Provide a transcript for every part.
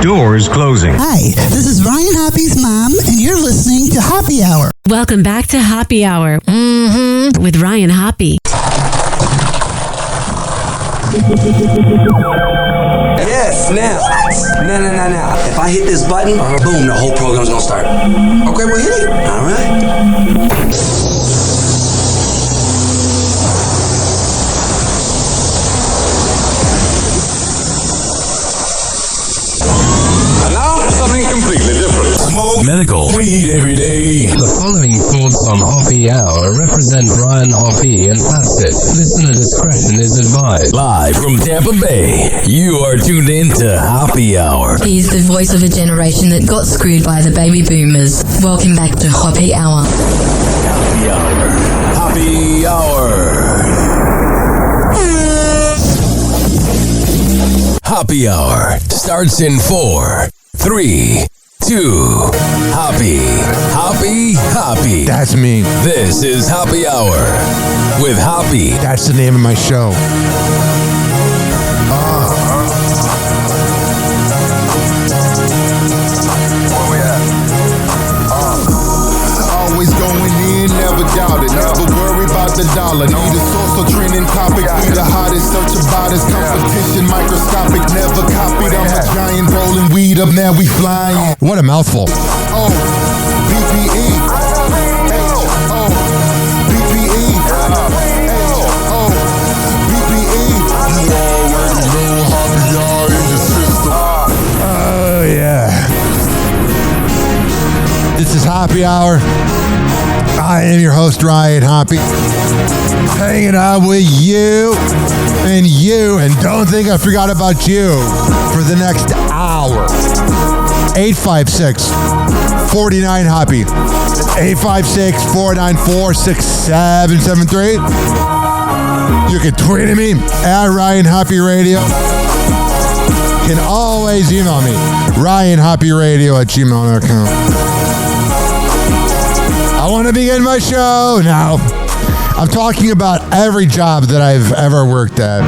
Doors closing. Hi, this is Ryan Hoppy's mom, and you're listening to Happy Hour. Welcome back to Happy Hour with Ryan Hoppe. Yes, now. Now. If I hit this button, boom, the whole program's gonna start. Okay, well, hit it. All right. And now something completely different. Smoke medical weed every day. The following thoughts on Happy Hour represent Ryan Hoppe and that's it. Listener discretion is advised. Live from Tampa Bay, you are tuned in to Happy Hour. He's the voice of a generation that got screwed by the baby boomers. Welcome back to Happy Hour. Happy Hour. Happy Hour. Happy Hour starts in 4, 3, 2. Happy. That's me. This is Happy Hour with Happy. That's the name of my show. Where we at? Always going in, never doubt it. Never worry about the dollar. Need a source or trending topic. Be the hottest, search about his competition. Microscopic, never copied. I'm a giant rolling weed up, now we flying. What a mouthful. Oh, BPE. Oh, BPE. Oh, BPE. You already know how we are in the system. Oh, yeah. This is Happy Hour. I am your host, Ryan Hoppe. Hanging out with you, and don't think I forgot about you for the next hour. 856-49-HOPPE. 856-494-6773. You can tweet at me at Ryan Hoppe Radio. You can always email me, RyanHoppeRadio@gmail.com. I want to begin my show now. I'm talking about every job that I've ever worked at.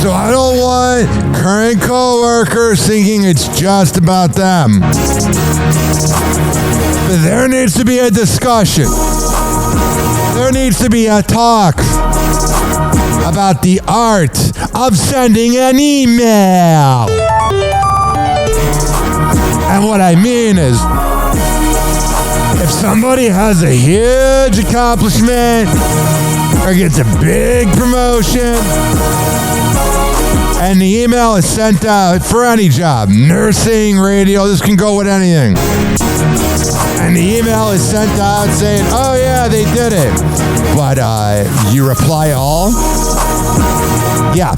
So I don't want current coworkers thinking it's just about them. But there needs to be a discussion. There needs to be a talk about the art of sending an email. And what I mean is, if somebody has a huge accomplishment or gets a big promotion and the email is sent out for any job, nursing, radio, this can go with anything, and the email is sent out saying, oh yeah, they did it, but you reply all? Yeah.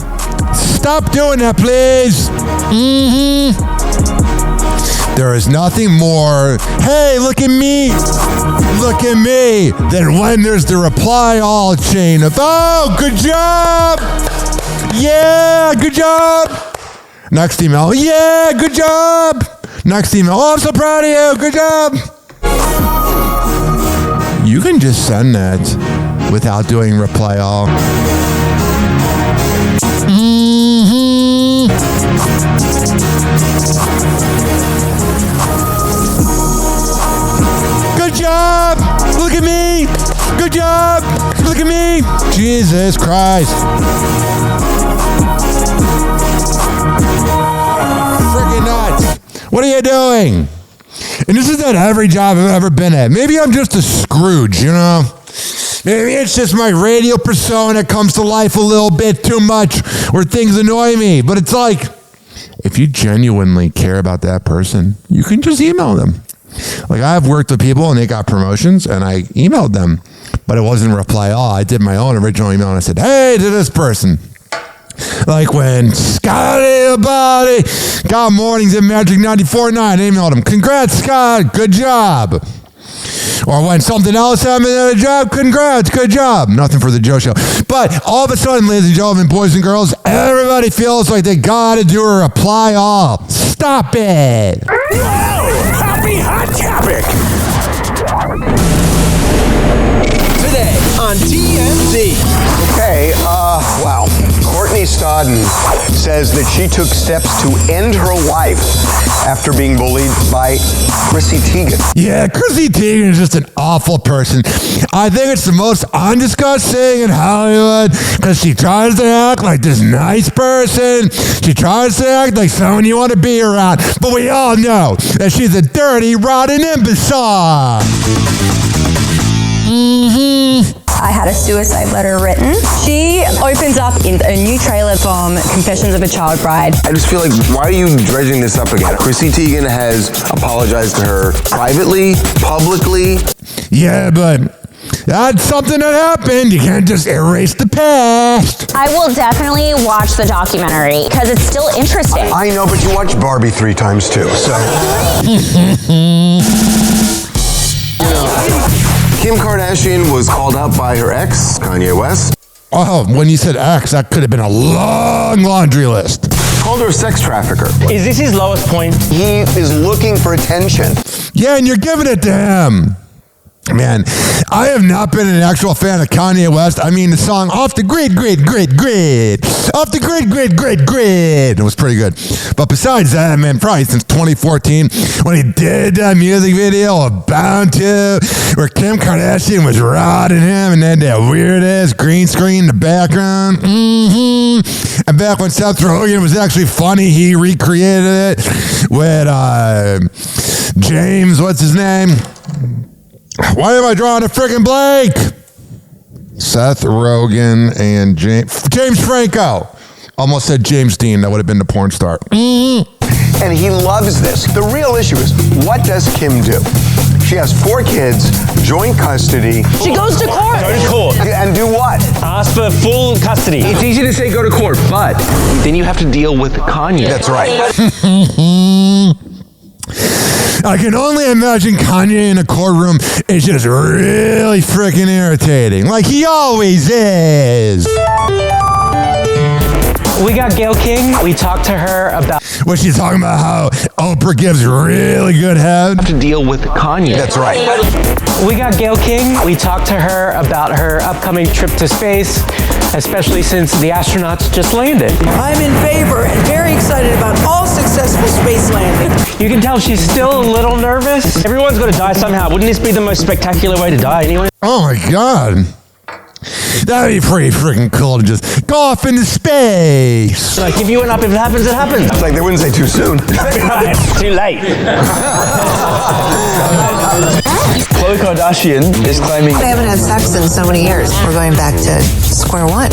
Stop doing that, please. There is nothing more, hey, look at me, than when there's the reply all chain of, oh, good job, yeah, good job. Next email, yeah, good job. Next email, oh, I'm so proud of you, good job. You can just send that without doing reply all. Good job! Look at me! Good job! Look at me! Jesus Christ! Freaking nuts! What are you doing? And this is not every job I've ever been at. Maybe I'm just a Scrooge, you know? Maybe it's just my radio persona comes to life a little bit too much where things annoy me. But it's like, if you genuinely care about that person, you can just email them. Like, I've worked with people and they got promotions and I emailed them, but it wasn't reply all. I did my own original email and I said, hey, to this person. Like when Scotty the Body got mornings at Magic 94.9, I emailed him, congrats, Scott, good job. Or when something else happened at a job, congrats, good job. Nothing for the Joe Show. But all of a sudden, ladies and gentlemen, boys and girls, everybody feels like they gotta do a reply all. Stop it. Happy Hot Topic. Today on TMZ. Okay, wow. Kourtnei Courtnei Stodden says that she took steps to end her life after being bullied by Chrissy Teigen. Yeah, Chrissy Teigen is just an awful person. I think it's the most undiscussed thing in Hollywood because she tries to act like this nice person. She tries to act like someone you want to be around. But we all know that she's a dirty, rotten imbecile. I had a suicide letter written. She opens up in a new trailer from Confessions of a Child Bride. I just feel like, why are you dredging this up again? Chrissy Teigen has apologized to her privately, publicly. Yeah, but that's something that happened. You can't just erase the past. I will definitely watch the documentary because it's still interesting. I know, but you watched Barbie 3 times too, so. Kim Kardashian was called out by her ex, Kanye West. Oh, when you said ex, that could have been a long laundry list. Called her a sex trafficker. Is this his lowest point? He is looking for attention. Yeah, and you're giving it to him. Man, I have not been an actual fan of Kanye West. I mean, the song Off the Grid, Grid, Grid, Grid. Off the Grid, Grid, Grid, Grid. It was pretty good. But besides that, man, probably since 2014, when he did that music video of Bound to, where Kim Kardashian was rodding him and then that weird-ass green screen in the background. And back when Seth Rogen was actually funny, he recreated it with James, what's his name? Why am I drawing a friggin' blank? Seth Rogen and James Franco. Almost said James Dean. That would have been the porn star. And he loves this. The real issue is, what does Kim do? She has 4 kids, joint custody. She goes to court. Go to court. And do what? Ask for full custody. It's easy to say go to court, but then you have to deal with Kanye. That's right. I can only imagine Kanye in a courtroom is just really freaking irritating. Like he always is. We got Gayle King. We talked to her about... Was she talking about how Oprah gives really good head? Have to deal with Kanye. That's right. We got Gayle King. We talked to her about her upcoming trip to space, especially since the astronauts just landed. I'm in favor and very excited about all successful space landings. You can tell she's still a little nervous. Everyone's going to die somehow. Wouldn't this be the most spectacular way to die anyway? Oh my God. That'd be pretty freaking cool to just go off into space. Like, if you went up, if it happens, it happens. It's like they wouldn't say too soon. Right, too late. Khloe Kardashian is claiming... They haven't had sex in so many years. We're going back to square one.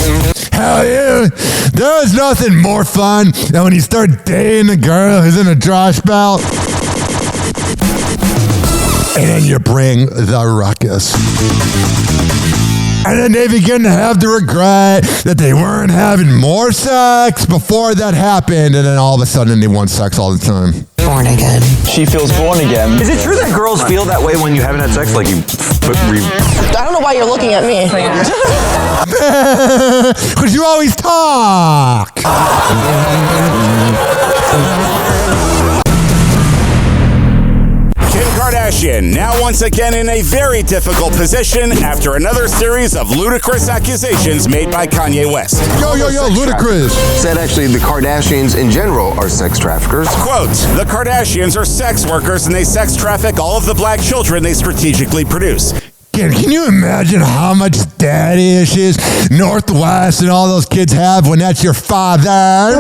Hell yeah. There is nothing more fun than when you start dating a girl who's in a Josh belt. And then you bring the ruckus. And then they begin to have the regret that they weren't having more sex before that happened. And then all of a sudden they want sex all the time. Born again. She feels born again. Is it true that girls feel that way when you haven't had sex? Like you... I don't know why you're looking at me. Because you always talk. Kardashian now once again in a very difficult position after another series of ludicrous accusations made by Kanye West. Yo, ludicrous. Said actually the Kardashians in general are sex traffickers. Quote, the Kardashians are sex workers and they sex traffic all of the black children they strategically produce. Can you imagine how much daddy issues Northwest and all those kids have when that's your father?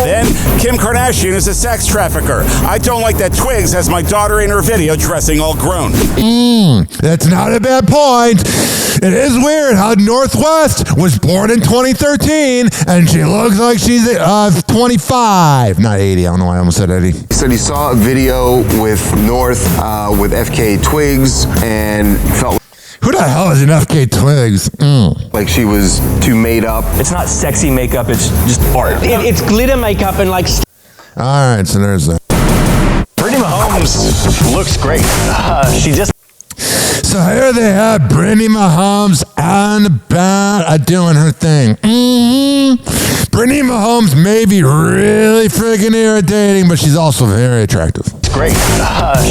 Then, Kim Kardashian is a sex trafficker. I don't like that Twigs has my daughter in her video dressing all grown. That's not a bad point. It is weird how Northwest was born in 2013 and she looks like she's 25. Not 80. I don't know why I almost said 80. He said he saw a video with North with FK Twigs and felt who the hell is an FK Twigs? Like she was too made up. It's not sexy makeup, it's just art. It's glitter makeup and like... All right, so there's that. Brittany Mahomes looks great. She just... So here they have Brittany Mahomes on the bat doing her thing. Brittany Mahomes may be really freaking irritating, but she's also very attractive. Great.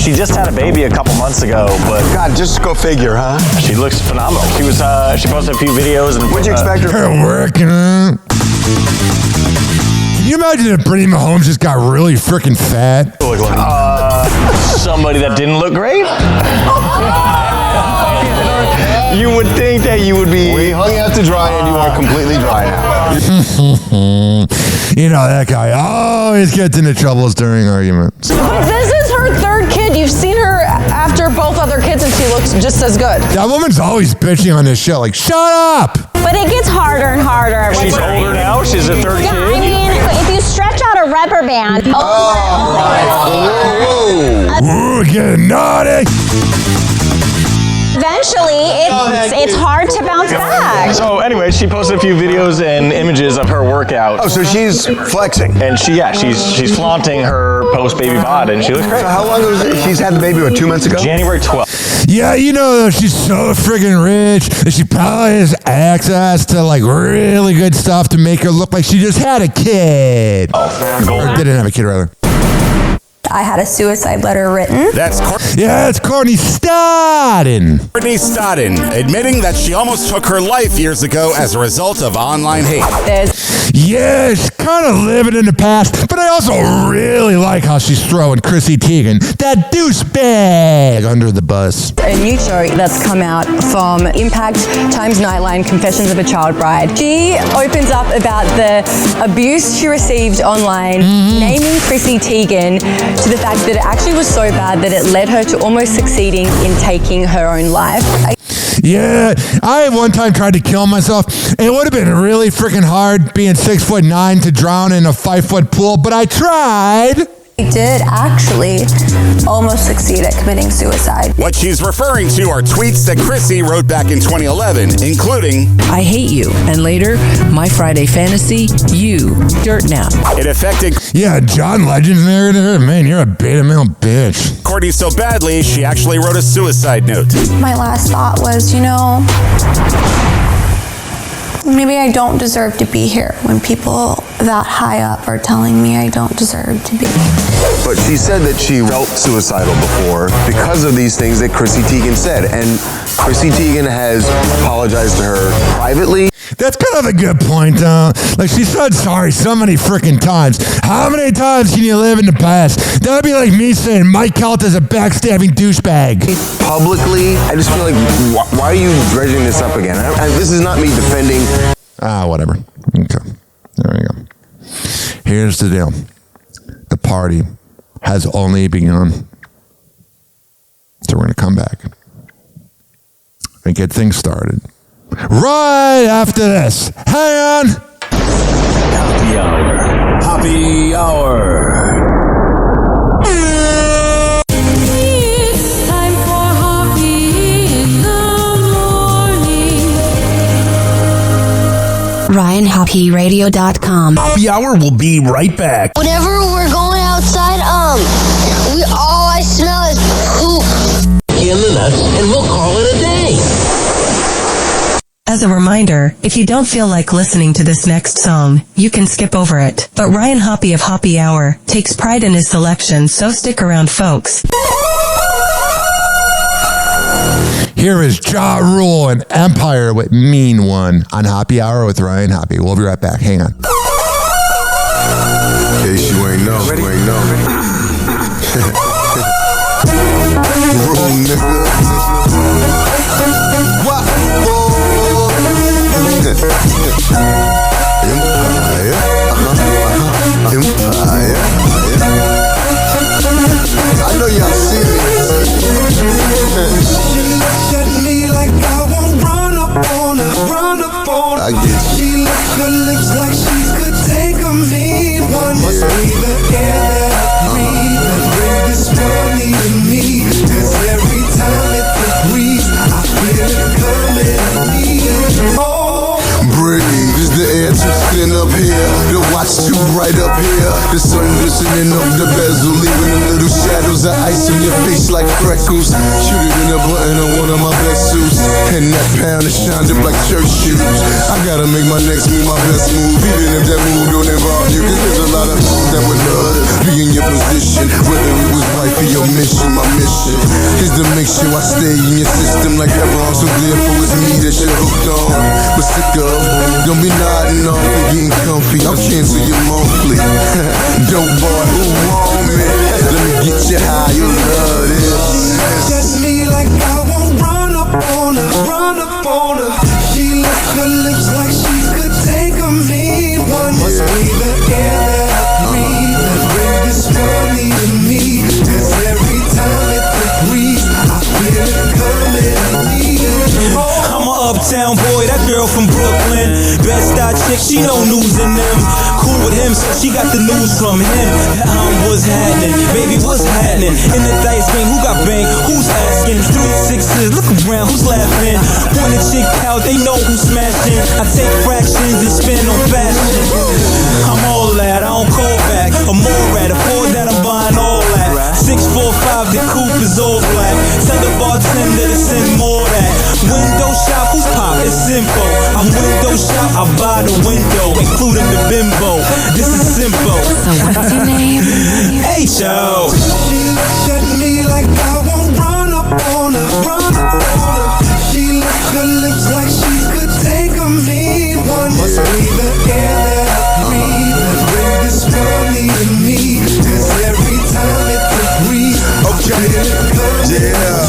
She just had a baby a couple months ago, but God, just go figure, huh? she looks phenomenal. She posted a few videos and What'd you expect her? Her working. Can you imagine if Brittany Mahomes just got really freaking fat? Somebody that didn't look great? You would think that you would be. We hung out to dry and you are completely dry now. You know, that guy always gets into troubles during arguments. This is her third kid. You've seen her after both other kids and she looks just as good. That woman's always bitching on this show, like, shut up! But it gets harder and harder. She's older now. She's a third Yeah, kid. I mean, if you stretch out a rubber band. Ooh, getting naughty! Eventually, it's hard to bounce back. So anyway, she posted a few videos and images of her workout. Oh, so she's flexing. And she's flaunting her post-baby bod, and she looks great. So how long was it? She's had the baby, 2 months ago? January 12th. Yeah, you know, she's so friggin' rich that she probably has access to, like, really good stuff to make her look like she just had a kid. Oh, or didn't have a kid, rather. I had a suicide letter written. That's it's Kourtnei Stodden. Kourtnei Stodden admitting that she almost took her life years ago as a result of online hate. Yeah, she's kind of living in the past, but I also really like how she's throwing Chrissy Teigen, that douchebag, under the bus. A new show that's come out from Impact Times Nightline, Confessions of a Child Bride. She opens up about the abuse she received online, naming Chrissy Teigen to the fact that it actually was so bad that it led her to almost succeeding in taking her own life. Yeah, I one time tried to kill myself. It would have been really freaking hard being 6'9" to drown in a 5-foot pool, but I tried. I did actually almost succeed at committing suicide. What she's referring to are tweets that Chrissy wrote back in 2011, including, I hate you, and later, my Friday fantasy, you, dirt nap. It affected... Yeah, John Legend's narrator. Man, you're a beta male bitch. Kourtnei so badly, she actually wrote a suicide note. My last thought was, maybe I don't deserve to be here when people that high up are telling me I don't deserve to be. But she said that she felt suicidal before because of these things that Chrissy Teigen said. And Chrissy Teigen has apologized to her privately. That's kind of a good point, though. Like, she said sorry so many freaking times. How many times can you live in the past? That would be like me saying Mike Kelt is a backstabbing douchebag. Publicly, I just feel like, why are you dredging this up again? This is not me defending. Whatever. Okay. There we go. Here's the deal. The party has only begun. So we're going to come back and get things started right after this. Hang on. Happy hour. Happy hour. It's time for Hoppe in the morning. RyanHoppeRadio.com. Happy hour will be right back. Whenever we're going outside, all I smell is poop. In the nuts, and we'll call it a day. As a reminder, if you don't feel like listening to this next song, you can skip over it. But Ryan Hoppe of Hoppe Hour takes pride in his selection, so stick around, folks. Here is Ja Rule and Empire with Mean One on Hoppe Hour with Ryan Hoppe. We'll be right back. Hang on. In case you ain't know, Room, nigga. What? Empire. I know y'all see me. She looks at me like I won't run up on her. I get She licks her lips like she could take a mean one. Must be the air that I breathe that brings this money to me. 'Cause every time it breathes, I feel it coming to me. Oh. breathe. Is the air too thin up here? The watch you right up here. The sun glistening off the bezel, leaving them little shadows of ice on your face like freckles. Shoot it in a button on one of my best suits, and that pound is shined up like church shoes. I gotta make my next move my best move, even if that move don't involve you. Cause there's a lot of that would love to be in your position, whether it was right for your mission. My mission is to make sure I stay in your system like Hebron, so therefore it's me that you're hooked on. But sick of, don't be nodding off and getting comfy. I'll cancel your monthly. Dope boy, who want me? Let me get you high, you love this. Just me like I won't run up on her, run up on her. She lick her lips like she could take a mean one. Must be the air that I breathe that bring this money to me. Cause every time it breathes, I feel it coming to me. I'm a uptown boy, that girl from Brooklyn. Best-eye chick, she no news in them. Cool with him, so she got the news from him. What's happening? Baby, what's happening? In the dice game, who got bank? Who's asking? 3 6s, look around, who's laughing? When the chick out, they know who's smashing. I take fractions and spin on fashion. I'm all that, I don't call back. I'm more at a Ford that I'm buying all that. 645, the coupe is all black. Tell the bartender to send more of that. Window shop, who's pop? It's simple. I'm window shop, I buy the window, including the bimbo. This is simple. So what's your name? H.O. She looks at me like I won't run up on her, run up on her. She licks her lips like she could take a mean one. Must be the air that I breathe that bring this money to me. Cause every time it breathes, okay, yeah.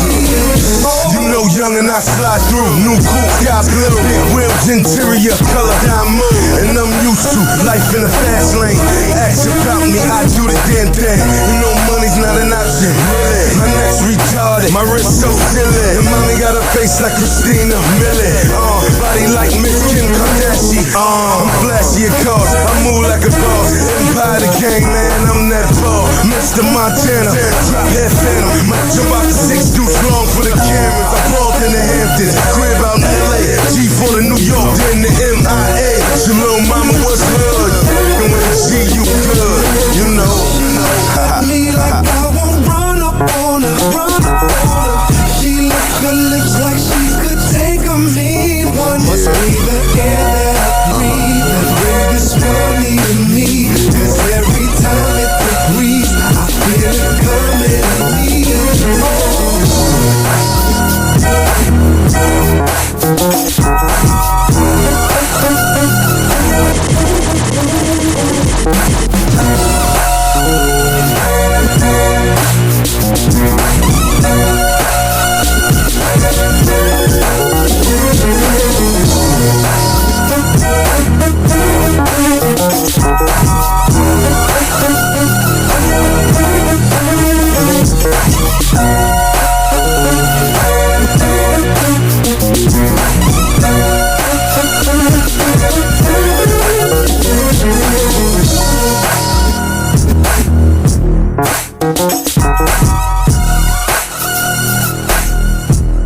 You know young and I slide through. New coupe, sky blue, big wheels, interior, color diamond. And I'm used to life in the fast lane. Ask about me, I do the damn thing. You know money's not an option. My neck's retarded, my wrist so silly. And mommy got a face like Christina Millie. Body like Miss Kim Kardashian. I'm flashy at cars, I move like a boss. Empire the gang, man, I'm that ball. Mr. Montana, drop head phantom. Might jump out the 6 deuce long for the cameras. I balled in the Hamptons, crib out in LA. G4 to New York, then the MIA. Your little mama was hood, and with a G you good, you know. me like I won't run up on her, run up on her. She licks her lips like she could take a mean one. Must be the air that I breathe that bring this money to me. Cause every time it breathes, I feel it coming to me.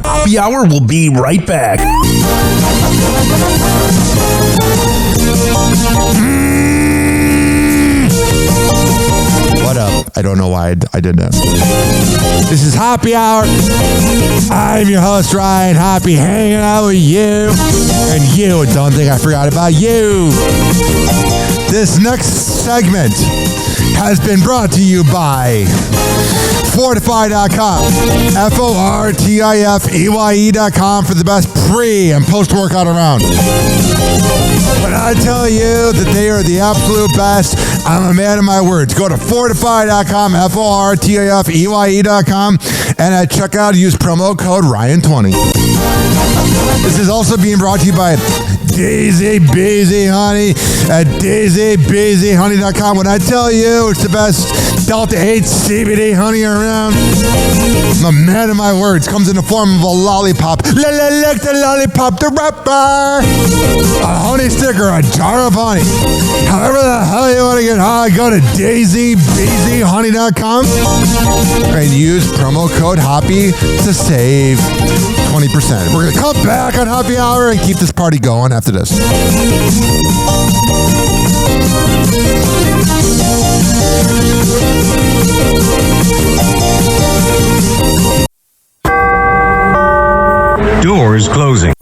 Happy Hour will be right back. What up? I don't know why I did that. This is Happy Hour. I'm your host, Ryan Hoppe, hanging out with you. And you, don't think I forgot about you. This next segment has been brought to you by Fortify.com. FORTIFEYE.com for the best pre- and post-workout around. When I tell you that they are the absolute best, I'm a man of my words. Go to Fortify.com, FORTIFEYE.com, and at checkout, use promo code Ryan20. This is also being brought to you by Daisy Beasy Honey at DaisyBeasyHoney.com. When I tell you it's the best Delta 8 CBD honey around, I'm a man of my words. Comes in the form of a lollipop. Lick the lollipop, the rapper. A honey stick or a jar of honey. However the hell you want to get high, go to DaisyBeasyHoney.com and use promo code Hoppe to save 20%. We're going to come back on Happy Hour and keep this party going after this. hour is closing.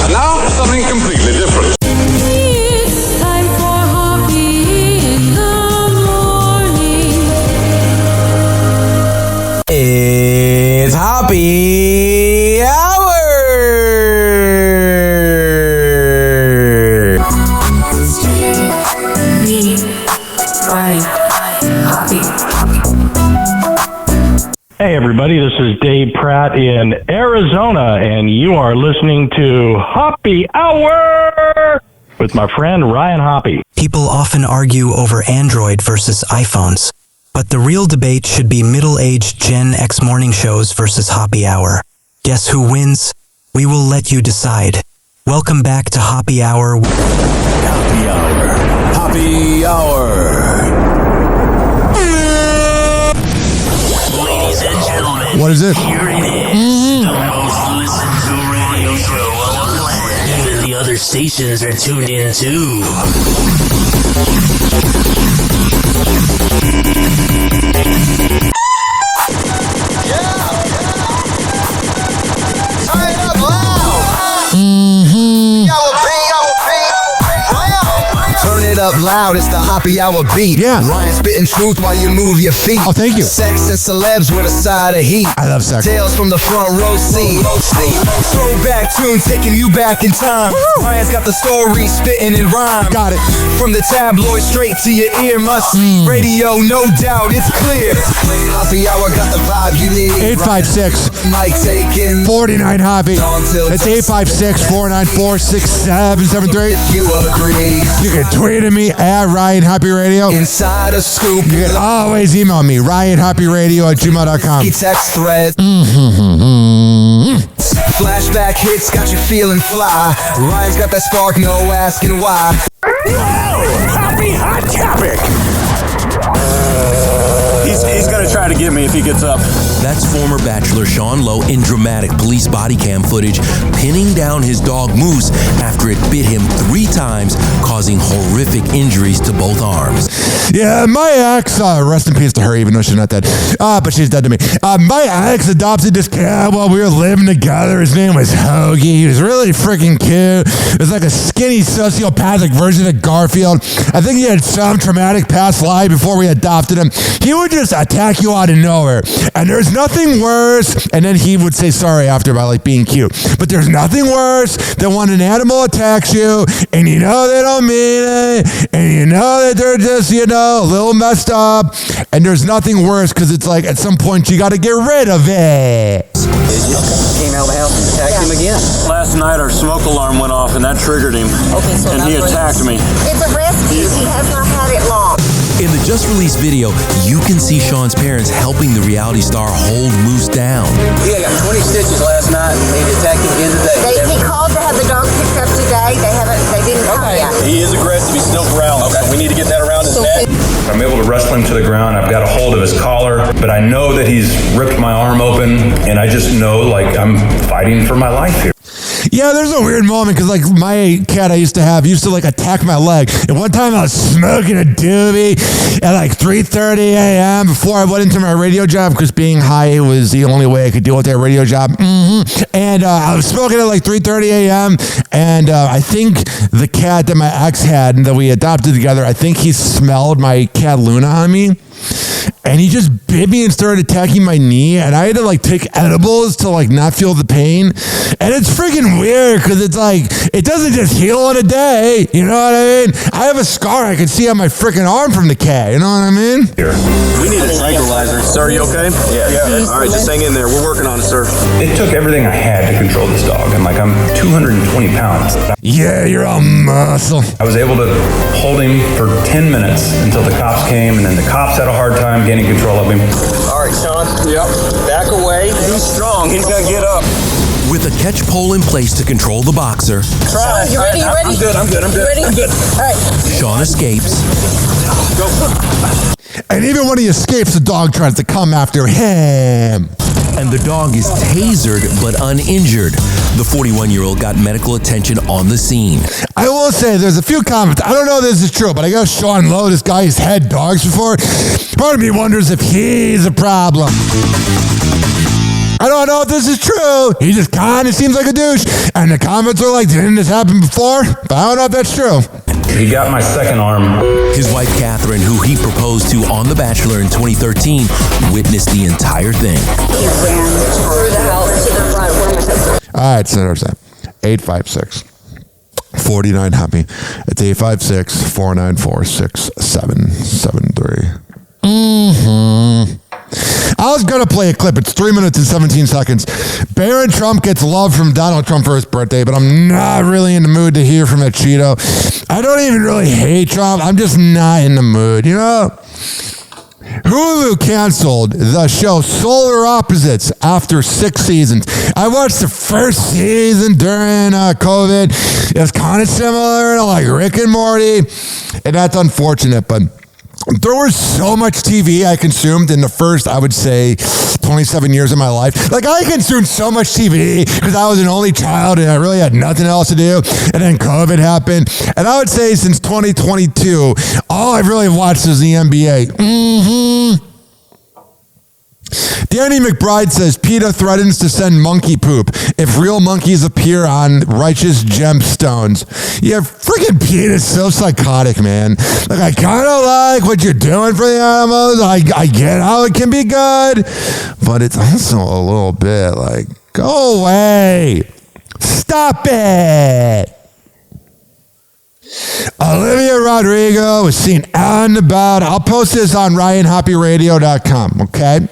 And now, something completely different. It's time for Hoppe in the morning. It's Hoppe Hour! Hey everybody, this is Dave Pratt in Arizona, and you are listening to Hoppe Hour with my friend Ryan Hoppe. People often argue over Android versus iPhones, but the real debate should be middle-aged Gen X morning shows versus Hoppe Hour. Guess who wins? We will let you decide. Welcome back to Hoppe Hour. Hoppe Hour. Hoppe Hour. Ladies and gentlemen, What is it? here it is, the most listened to radio show on the planet. Even the other stations are tuned in too. Turn it up loud. Turn it up loud, it's the Hoppe Hour beat. Yeah. Ryan spitting truth while you move your feet. Oh, thank you. Sex and celebs with a side of heat. I love sex. Tales from the front row seat. Throwback tune taking you back in time. Ryan's got the story spitting in rhyme. Got it. From the tabloid straight to your ear. Must radio, no doubt, it's clear. Hoppe Hour got the vibe you need. 856 Mike taking 49 Hoppe. It's 856-494-6773. you agree. You can tweet at me at Ryan Hoppe Radio. Inside a scoop. You can always email me, RyanHoppeRadio@gmail.com. Text thread. Flashback hits got you feeling fly. Ryan's got that spark, no asking why. Happy Hot Topic. He's gonna try to get me if he gets up. That's former Bachelor Sean Lowe in dramatic police body cam footage pinning down his dog Moose after it bit him 3 times, causing horrific injuries to both arms. Yeah, my ex, rest in peace to her, even though she's not dead. But she's dead to me. My ex adopted this cat while we were living together. His name was Hoagie. He was really freaking cute. It was like a skinny sociopathic version of Garfield. I think he had some traumatic past life before we adopted him. He would just attack you out of nowhere. And there's nothing worse. And then he would say sorry after by like being cute. But there's nothing worse than when an animal attacks you and you know they don't mean it. And you know that they're just, a little messed up. And there's nothing worse because it's like at some point you got to get rid of it. Came out of the house and attacked him again. Last night our smoke alarm went off and that triggered him. Okay, so and he attacked me. It's a rescue. He has not had it long. In the just released video, you can see Sean's parents helping the reality star hold Moose down. He got 20 stitches last night and they attacked him again today. He called to have the dog picked up today. They didn't come yet. He is aggressive. He's still growling. Okay. So we need to get that around his neck. I'm able to wrestle him to the ground. I've got a hold of his collar, but I know that he's ripped my arm open, and I just know like I'm fighting for my life here. Yeah, there's a weird moment because like my cat I used to like attack my leg. And one time I was smoking a doobie at like 3:30 a.m. before I went into my radio job because being high was the only way I could deal with that radio job. And I was smoking at like 3:30 a.m. And I think the cat that my ex had and that we adopted together, I think he smelled my cat Luna on me. And he just bit me and started attacking my knee, and I had to like take edibles to like not feel the pain. And it's freaking weird because it's like it doesn't just heal in a day. You know what I mean? I have a scar I can see on my freaking arm from the cat. You know what I mean? Here. We need a tranquilizer. Sir, you okay? Yeah. All right, just hang in there. We're working on it, sir. It took everything I had to control this dog, and like I'm 220 pounds. Yeah, you're all muscle. I was able to hold him for 10 minutes until the cops came, and then the cops had a hard time gaining control of him. All right, Sean. Yep. Back away. He's strong. He's gonna get up. With a catch pole in place to control the boxer, Try. You ready? You ready? I'm good. You ready? I'm good. All right. Sean escapes. And even when he escapes, the dog tries to come after him. and the dog is tasered but uninjured. The 41-year-old got medical attention on the scene. I will say there's a few comments. I don't know if this is true, but I guess Sean Lowe, this guy has had dogs before. Part of me wonders if he's a problem. I don't know if this is true. He just kind of seems like a douche. And the comments are like, didn't this happen before? But I don't know if that's true. He got my second arm. His wife, Catherine, who he proposed to on The Bachelor in 2013, witnessed the entire thing. He ran through the house to the front where my husband. All right, so there's that. 856-49 Hoppe. It's 856-494-6773. I was going to play a clip. It's 3 minutes and 17 seconds. Barron Trump gets love from Donald Trump for his birthday, but I'm not really in the mood to hear from a Cheeto. I don't even really hate Trump. I'm just not in the mood, you know? Hulu canceled the show Solar Opposites after 6 seasons. I watched the first season during COVID. It was kind of similar to like Rick and Morty, and that's unfortunate, but there was so much TV I consumed in the first, I would say, 27 years of my life. Like, I consumed so much TV because I was an only child and I really had nothing else to do. And then COVID happened. And I would say since 2022, all I've really watched is the NBA. Danny McBride says PETA threatens to send monkey poop if real monkeys appear on righteous gemstones. Yeah, freaking PETA's so psychotic, man. Like, I kind of like what you're doing for the animals. I get how it can be good, but it's also a little bit like, go away. Stop it. Olivia Rodrigo was seen out and about. I'll post this on RyanHoppyRadio.com, okay?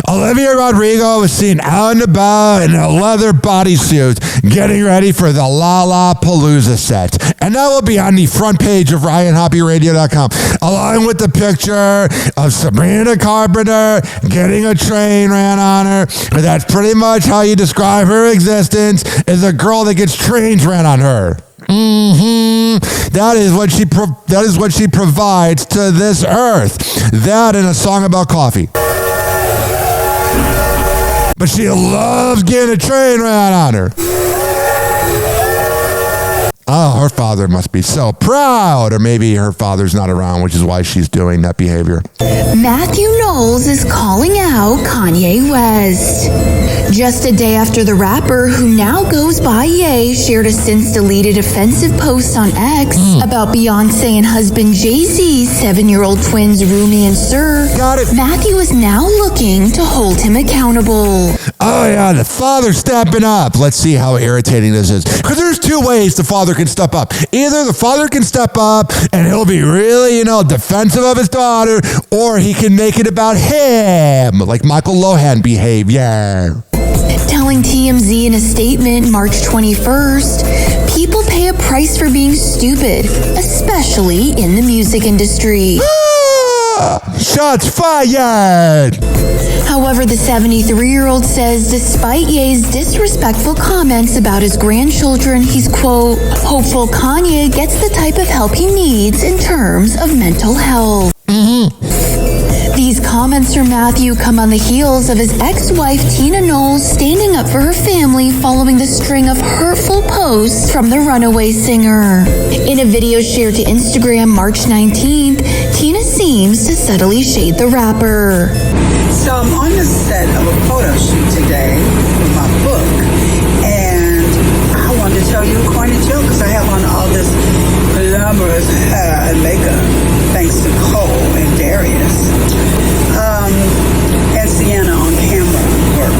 Olivia Rodrigo was seen out and about in a leather bodysuit getting ready for the Lollapalooza set. And that will be on the front page of RyanHoppyRadio.com, along with the picture of Sabrina Carpenter getting a train ran on her. That's pretty much how you describe her existence, is a girl that gets trains ran on her. That is what she provides to this earth. That and a song about coffee. But she loves getting a train ran on her. Oh, her father must be so proud. Or maybe her father's not around, which is why she's doing that behavior. Matthew Knowles is calling out Kanye West. Just a day after the rapper, who now goes by Ye, shared a since-deleted offensive post on X about Beyonce and husband Jay-Z's 7-year-old twins Rumi and Sir. Got it. Matthew is now looking to hold him accountable. Oh, yeah, the father stepping up. Let's see how irritating this is. Because there's two ways the father can step up. Either the father can step up and he'll be really, defensive of his daughter, or he can make it about him, like Michael Lohan behavior. Telling TMZ in a statement March 21st, people pay a price for being stupid, especially in the music industry. Shots fired! However, the 73-year-old says despite Ye's disrespectful comments about his grandchildren, he's, quote, hopeful Kanye gets the type of help he needs in terms of mental health. These comments from Matthew come on the heels of his ex-wife Tina Knowles standing up for her family following the string of hurtful posts from the runaway singer. In a video shared to Instagram March 19th, Tina seems to subtly shade the rapper. So I'm on the set of a photo shoot today for my book, and I wanted to tell you a corny joke because I have on all this glamorous hair and makeup, thanks to Cole and Darius. And Sienna on camera work.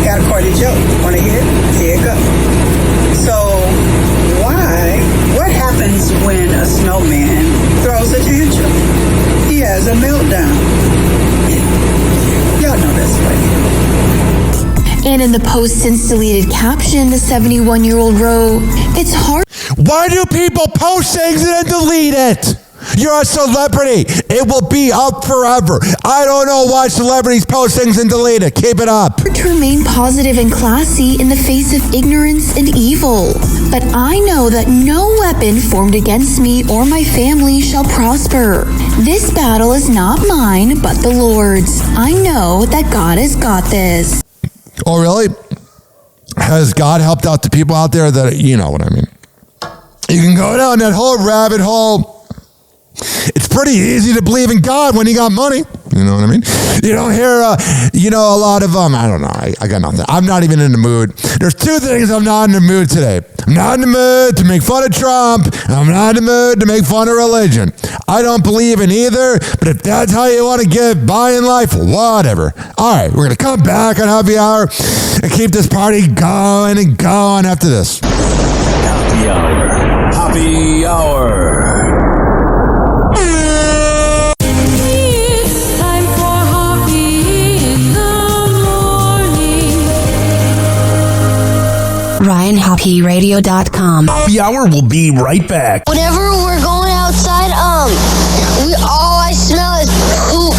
Got a corny joke. Want to hear it? Here it goes. So, what happens when a snowman throws a tantrum? He has a meltdown. Y'all know this way. And in the post's since deleted caption, the 71-year-old wrote, "It's hard." Why do people post things and then delete it? You're a celebrity. It will be up forever. I don't know why celebrities post things and delete it. Keep it up. To remain positive and classy in the face of ignorance and evil. But I know that no weapon formed against me or my family shall prosper. This battle is not mine, but the Lord's. I know that God has got this. Oh, really? Has God helped out the people out there that, you know what I mean? You can go down that whole rabbit hole. It's pretty easy to believe in God when you got money. You know what I mean? You don't hear, a lot of, I don't know. I got nothing. I'm not even in the mood. There's two things I'm not in the mood today. I'm not in the mood to make fun of Trump. And I'm not in the mood to make fun of religion. I don't believe in either, but if that's how you want to get by in life, whatever. All right, we're going to come back on Happy Hour and keep this party going and going after this. Happy Hour. Happy Hour. RyanHoppyRadio.com. Happy Hour will be right back. Whenever we're going outside, all I smell is poop.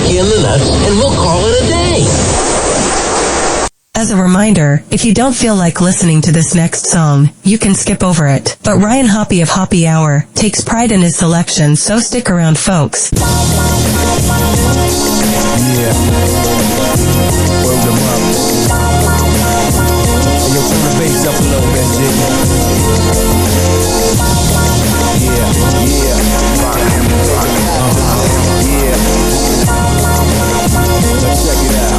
In the nuts, and we'll call it a day. As a reminder, if you don't feel like listening to this next song, you can skip over it. But Ryan Hoppe of Happy Hour takes pride in his selection, so stick around, folks. Yeah. Word them up. Hey, yo, turn the bass up a little bit, Jiggy. Yeah. Let's check it out.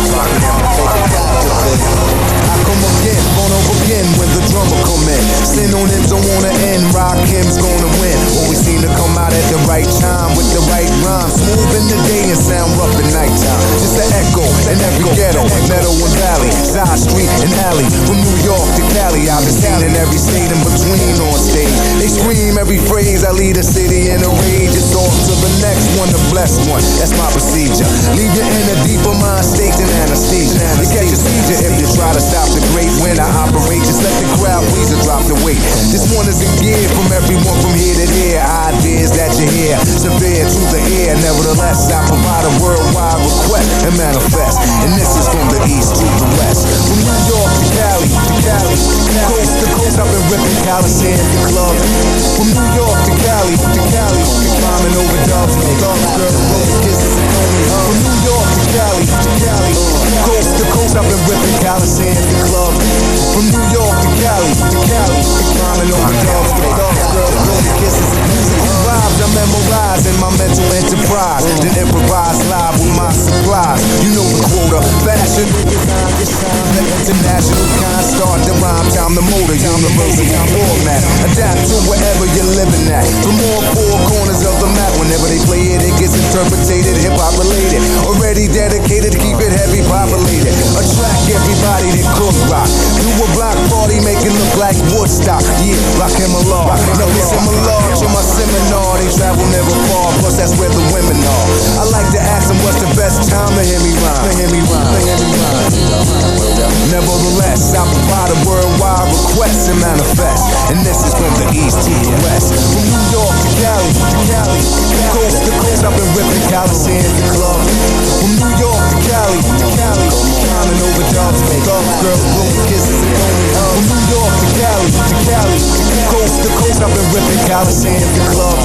I come again, phone over again when the drummer come in. Sin on him don't wanna end, Rock him's gonna win. Always seem to come out at the right time with the right rhyme. Smooth in the day and sound rough at nighttime. Just an echo in every ghetto, meadow and valley, side street and alley. From New York to Cali, I've been seen in every state in between on stage. They scream every phrase, I lead a city in a rage. It's off to the next one, the blessed one. That's my procedure. Leave you in a deeper mind state than anesthesia. You catch a seizure if you try to stop the great when I operate. Just let the crowd please and drop the weight. This one is in gear from everyone from here to there. Ideas that you hear, severe to the ear. Nevertheless, I provide a worldwide request and manifest. And this is from the east to the west. From New York to Cali, coast to coast, I've been ripping Coliseums and clubs. From New York to Cali, climbing over dogs and thugs, girls, rolling kisses and only hugs. From New York to Cali, coast to coast, I've been ripping Coliseums and clubs. From New York to Cali, climbing over dogs and thugs, girls, rolling kisses and musical vibes. I memorize in my mental enterprise, then improvise live with my supplies. You know the quota, fashion design, this time the international kind. Start the rhyme, time the motor, university format. Adapt to wherever you're living at. From all four corners of the map, whenever they play it, it gets interpreted, hip-hop related. Already dedicated, keep it heavy populated. Attract everybody that cook rock. Do a block party, make it look like Woodstock. Yeah, rock him a law. No, it's him a large on my seminar. They travel never far, plus that's where the women are. I like to ask them what's the best time to hear me rhyme. Nevertheless, I provide a worldwide request and manifest. And this is from the east to the west. From New York to Cali, coast to coast, I've been ripping Coliseums and clubs. From New York to Cali, climbing over dogs and thugs, girls, blowing kisses and only hugs. From New York to Cali, coast to coast, I've been ripping Coliseums and clubs.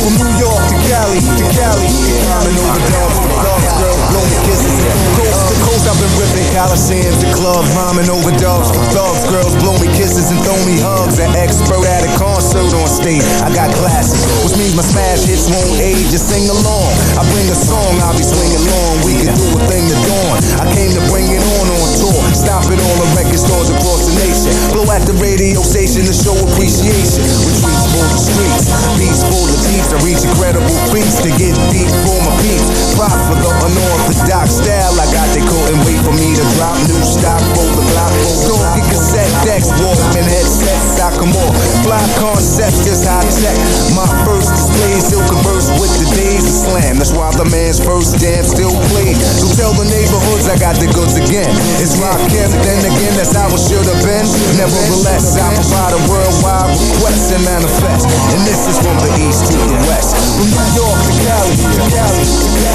From New York to Cali, climbing over dogs and thugs, girls, blowing kisses and coast to coast, I've been ripping Coliseums and clubs, rhyming over dogs for thugs, girls, blow me kisses and throw me hugs. An expert at a concert on stage. I got classes, which means my smash hits won't age. Just sing along. I bring a song, I'll be swinging long. We can do a thing to dawn. I came to bring it on tour. Stop it all the record stores across the nation. Blow at the radio station to show appreciation. Retreats for the streets, beats for the deeps. I reach incredible feats to get deep for my peeps. Prop for the unorthodox style I got. They couldn't wait for me to drop new stock for the block. Don't get cassette decks, Walkman headsets. I come on, fly concepts, just high tech. My first display still converse with the days of slam. That's why the man's first jam still played. So tell the neighborhoods I got the goods again. It's rock him, then again that's how it should have been. Nevertheless, I provide a worldwide request and manifest. And this is from the east to the west. From New York to Cali,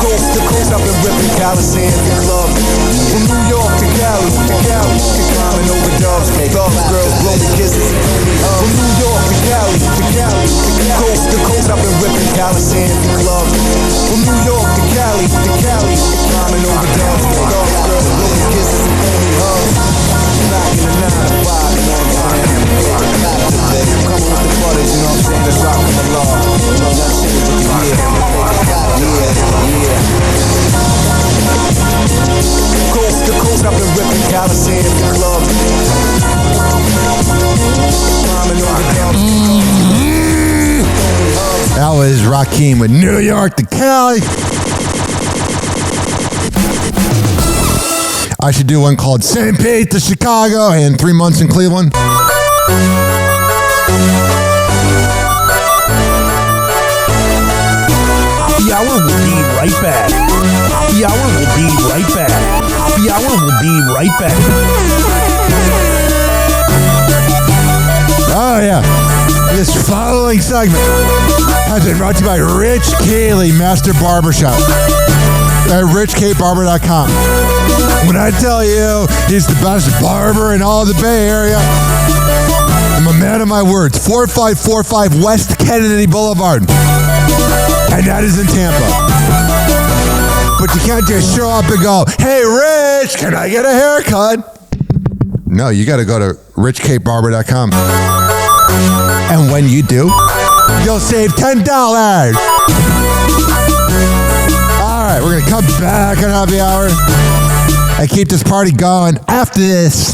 coast to coast, I've been ripping Coliseums and clubs. From New York to Cali, climbing over dogs, thugs, girls, blowing kisses and only hugs. From New York to Cali, Coast to coast, I've been ripping Palisades and clubs. From New York to Cali, climbing over downstate, outskirts, blowing kisses and phony hugs. Knocking the 9 to 5, you know what I'm saying? Coming with the butters, you know what I'm saying? That's rocking the law. You know that shit is with the Coast to coast, I've been ripping Palisades and clubs. Climbing over downstate. That was Rakim with New York to Cali. I should do one called St. Pete to Chicago and 3 months in Cleveland. The hour will be right back. The hour will be right back. The hour will be right back. Oh, yeah. This following segment has been brought to you by Rich Cayley Master Barbershop at richkbarber.com. When I tell you he's the best barber in all of the Bay Area, I'm a man of my words. 4545 West Kennedy Boulevard. And that is in Tampa. But you can't just show up and go, hey, Rich, can I get a haircut? No, you got to go to richkbarber.com. And when you do, you'll save $10. All right, we're going to come back on Happy Hour and keep this party going after this.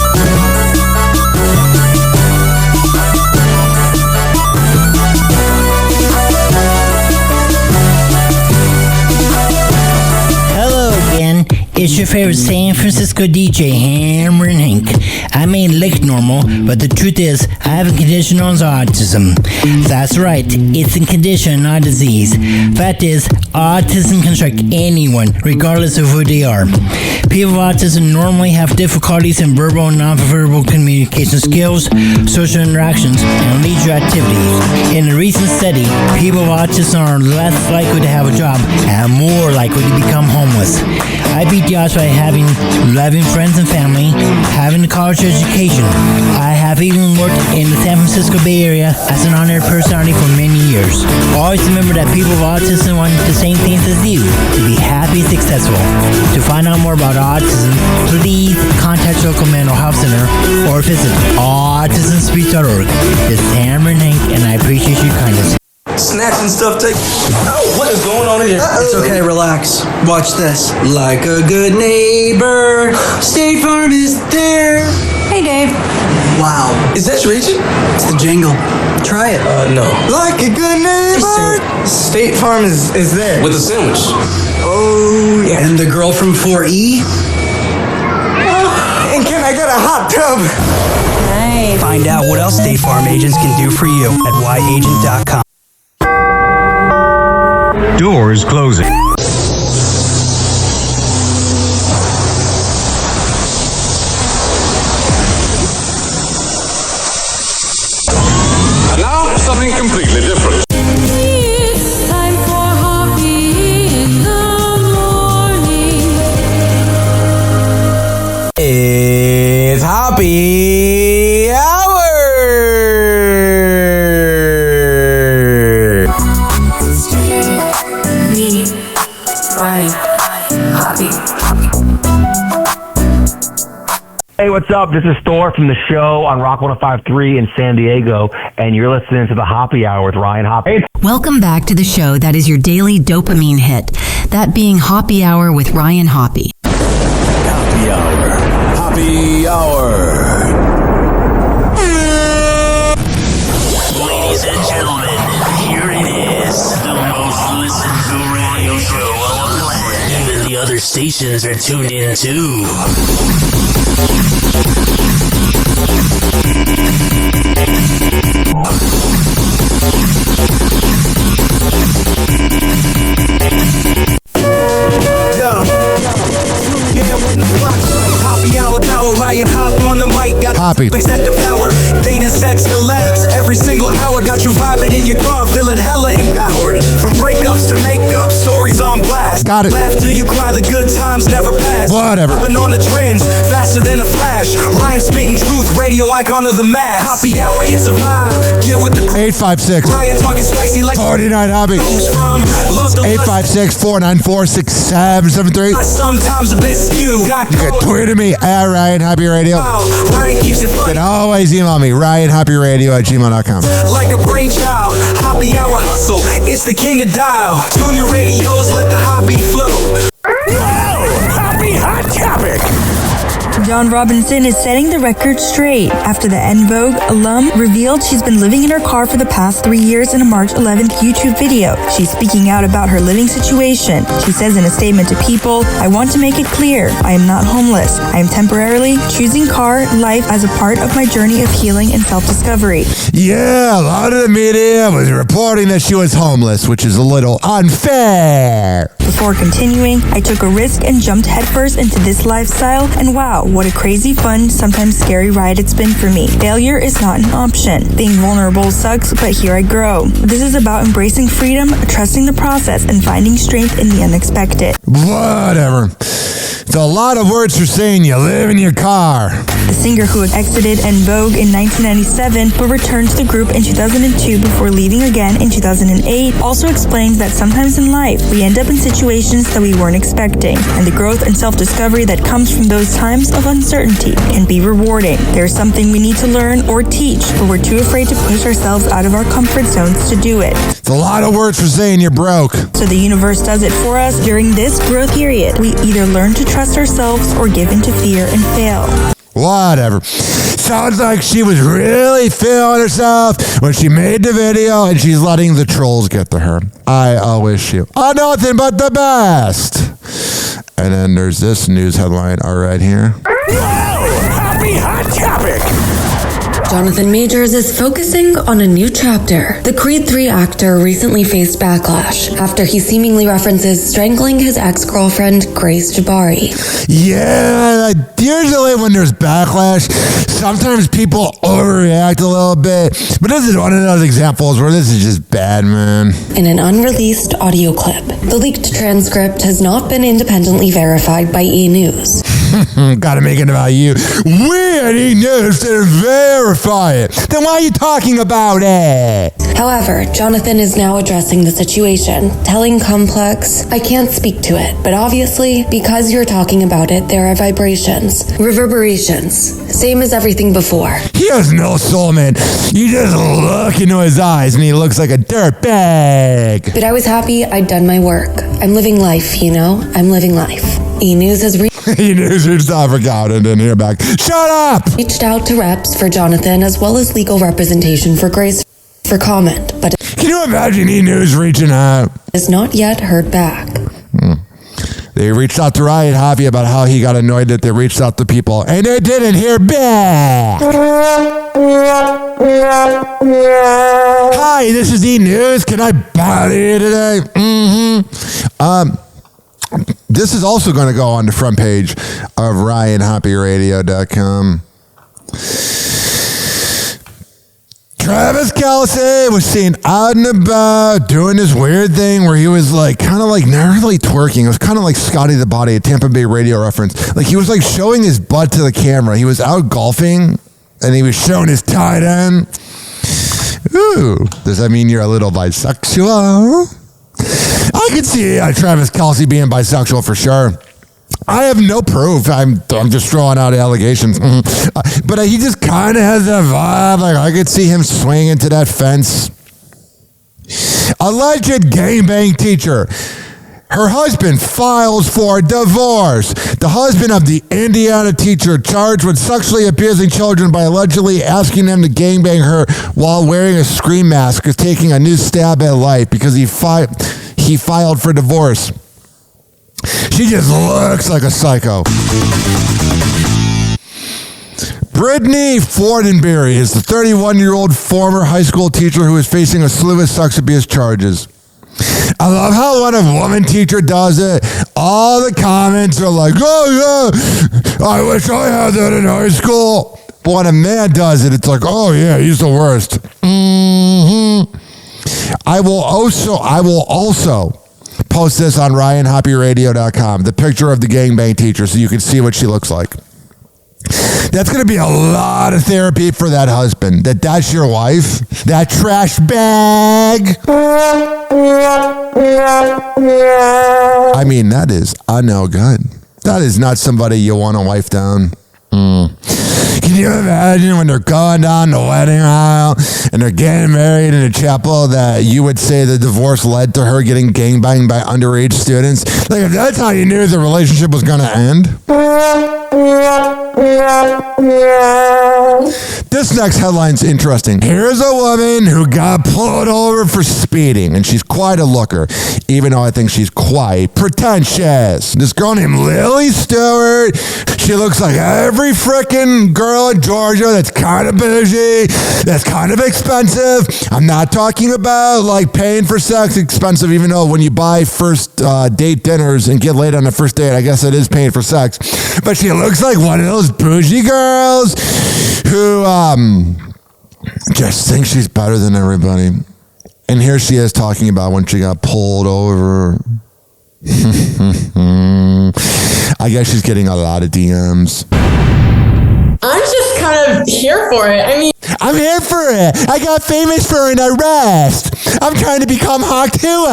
Hello again. It's your favorite San Francisco DJ, Hammer and Hank. I may look normal, but the truth is, I have a condition known as autism. That's right, it's a condition, not a disease. Fact is, autism can strike anyone, regardless of who they are. People with autism normally have difficulties in verbal and non-verbal communication skills, social interactions, and leisure activities. In a recent study, people with autism are less likely to have a job and more likely to become homeless. I beat the odds by having loving friends and family, having a college education. I have even worked in the San Francisco Bay Area as an on-air personality for many years. Always remember that people with autism want the same things as you, to be happy and successful. To find out more about autism, please contact your local mental health center or visit autismspeech.org. This is Hammer and Hank, and I appreciate your kindness. Snacks and stuff take. Oh, what is going on here? It's okay, relax. Watch this. Like a good neighbor, State Farm is there. Hey, Dave. Wow. Is that your agent? It's the jingle. Try it. No. Like a good neighbor, State Farm is there. With a sandwich. Oh, yeah. And the girl from 4E? And can I get a hot tub? Nice. Find out what else State Farm agents can do for you at yagent.com. Doors closing. And now, something completely different. It's time for Hoppe in the morning. It's Hoppe Hour. Hey, what's up? This is Thor from the show on Rock 105.3 in San Diego, and you're listening to the Hoppe Hour with Ryan Hoppe. Welcome back to the show that is your daily dopamine hit, that being Hoppe Hour with Ryan Hoppe. Hoppe Hour. Hoppe Hour. Ladies and gentlemen, here it is, the most listened to radio show on the planet. Even the other stations are tuned in too. Hoppe. Set the power, data sex collapse. Every single hour got you vibing in your car, feeling hella empowered. From breakups to makeup, stories on black. last. Got it. Laugh till you cry, the good times never pass. Whatever. Hopping on the trends, faster than a flash. Rhyme spitting truth, radio icon of the mass. Happy hour, it's a vibe. Get with the 856 Ryan talking spicy like 49 Hobby. 856-494-6773. sometimes a bit skewed. You can tweet at me at Ryan Happy Radio. Ryan keeps it You funny can always email me, RyanHappyRadio@gmail.com. like a brainchild. Happy hour hustle, it's the king of dial. Tune your radios, let the hobby flow. Happy Hot Topic. Dawn Robinson is setting the record straight after the En Vogue alum revealed she's been living in her car for the past 3 years in a March 11th YouTube video. She's speaking out about her living situation. She says in a statement to People, "I want to make it clear, I am not homeless. I am temporarily choosing car life as a part of my journey of healing and self-discovery." Yeah, a lot of the media was reporting that she was homeless, which is a little unfair. Before continuing, "I took a risk and jumped headfirst into this lifestyle, and wow, what a crazy fun, sometimes scary ride it's been for me. Failure is not an option. Being vulnerable sucks, but here I grow. This is about embracing freedom, trusting the process, and finding strength in the unexpected." Whatever. It's a lot of words for saying you live in your car. The singer who exited En Vogue in 1997 but returned to the group in 2002 before leaving again in 2008 also explains that sometimes in life we end up in situations that we weren't expecting, and the growth and self-discovery that comes from those times of uncertainty can be rewarding. There's something we need to learn or teach, but we're too afraid to push ourselves out of our comfort zones to do it. It's a lot of words for saying you're broke. So the universe does it for us during this growth period. We either learn to trust ourselves or give into fear and fail. Whatever. Sounds like she was really feeling herself when she made the video, and she's letting the trolls get to her. I wish you nothing but the best. And then there's this news headline right here. Happy Hot Topic. Jonathan Majors is focusing on a new chapter. The Creed 3 actor recently faced backlash after he seemingly references strangling his ex-girlfriend, Grace Jabari. Yeah, usually when there's backlash, sometimes people overreact a little bit. But this is one of those examples where this is just bad, man. In an unreleased audio clip, the leaked transcript has not been independently verified by E! News. Gotta make it about you. We at E! News didn't verify it. Then why are you talking about it? However, Jonathan is now addressing the situation, telling Complex, "I can't speak to it, but obviously, because you're talking about it, there are vibrations, reverberations, same as everything before." He has no soul, man. You just look into his eyes and he looks like a dirtbag. But I was happy I'd done my work. I'm living life, you know? I'm living life. E! News has E! News reached out for God and didn't hear back. Shut up! Reached out to reps for Jonathan as well as legal representation for Grace for comment, but can you imagine E! News reaching out? Is not yet heard back. They reached out to Ryan Hoppe about how he got annoyed that they reached out to people and they didn't hear back. Hi, this is E! News. Can I bother you today? This is also going to go on the front page of RyanHappyRadio.com. Travis Kelce was seen out and about doing this weird thing where he was like, kind of like, not really twerking. It was kind of like Scotty the Body, a Tampa Bay radio reference. Like he was like showing his butt to the camera. He was out golfing and he was showing his tight end. Ooh, does that mean you're a little bisexual? I could see Travis Kelce being bisexual for sure. I have no proof. I'm just throwing out allegations. But he just kind of has that vibe. Like I could see him swinging to that fence. Alleged gangbang teacher. Her husband files for divorce. The husband of the Indiana teacher charged with sexually abusing children by allegedly asking them to gangbang her while wearing a scream mask is taking a new stab at life because he filed for divorce. She just looks like a psycho. Brittany Fortenberry is the 31-year-old former high school teacher who is facing a slew of sex abuse charges. I love how when a woman teacher does it, all the comments are like, "Oh yeah, I wish I had that in high school." But when a man does it, it's like, "Oh yeah, he's the worst." I will also post this on RyanHoppyRadio.com, the picture of the gangbang teacher, so you can see what she looks like. That's going to be a lot of therapy for that husband. That's your wife? That trash bag? I mean, that is no good. That is not somebody you want to wife down. Can you imagine when they're going down the wedding aisle and they're getting married in a chapel that you would say the divorce led to her getting gangbanged by underage students? Like, if that's how you knew the relationship was going to end. This next headline's interesting. Here's a woman who got pulled over for speeding, and she's quite a looker, even though I think she's quite pretentious. This girl named Lily Stewart, she looks like every frickin' girl in Georgia that's kind of bougie, that's kind of expensive. I'm not talking about like paying for sex expensive, even though when you buy first date dinners and get laid on the first date, I guess it is paying for sex. But she looks like one of those bougie girls who just thinks she's better than everybody. And here she is talking about when she got pulled over. I guess she's getting a lot of DMs. I'm just kind of here for it. I mean, I'm here for it. I got famous for an arrest. I'm trying to become hot too.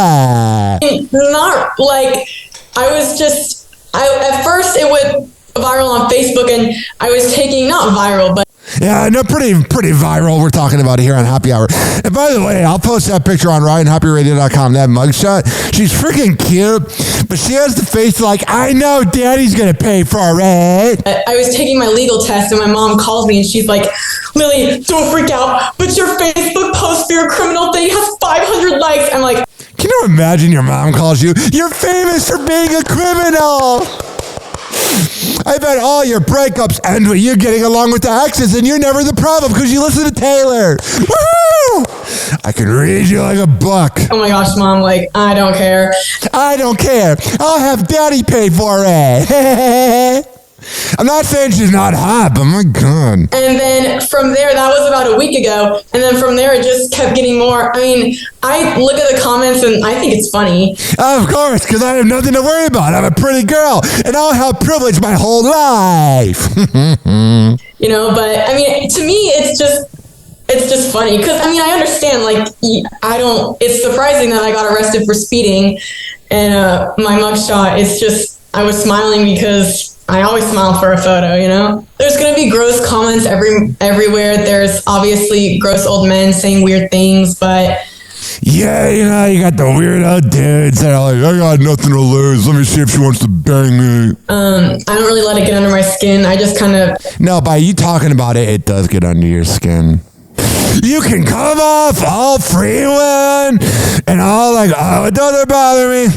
Not like at first it went viral on Facebook, and I was taking not viral, but yeah, no, pretty viral we're talking about here on Happy Hour. And by the way, I'll post that picture on RyanHoppyRadio.com, that mugshot. She's freaking cute, but she has the face like, I know Daddy's going to pay for it. I was taking my legal test, and my mom calls me, and she's like, Lily, don't freak out, but your Facebook post for your criminal thing has 500 likes. I'm like, can you imagine your mom calls you, you're famous for being a criminal? I bet all your breakups end with you getting along with the exes, and you're never the problem because you listen to Taylor. Woo! I can read you like a book. Oh my gosh, Mom, like, I don't care. I don't care. I'll have Daddy pay for it. I'm not saying she's not hot, but my God. And then from there, that was about a week ago. And then from there, it just kept getting more. I mean, I look at the comments and I think it's funny. Of course, because I have nothing to worry about. I'm a pretty girl, and I'll have privilege my whole life. You know, but I mean, to me, it's just funny. Because, I mean, I understand, like, it's surprising that I got arrested for speeding. And my mugshot, it's just, I was smiling because I always smile for a photo, you know? There's going to be gross comments everywhere. There's obviously gross old men saying weird things, but... Yeah, you know, you got the weirdo dudes that are like, I got nothing to lose. Let me see if she wants to bang me. I don't really let it get under my skin. I just kind of... No, by you talking about it, it does get under your skin. You can come off all freewheeling and all like, oh, it doesn't bother me.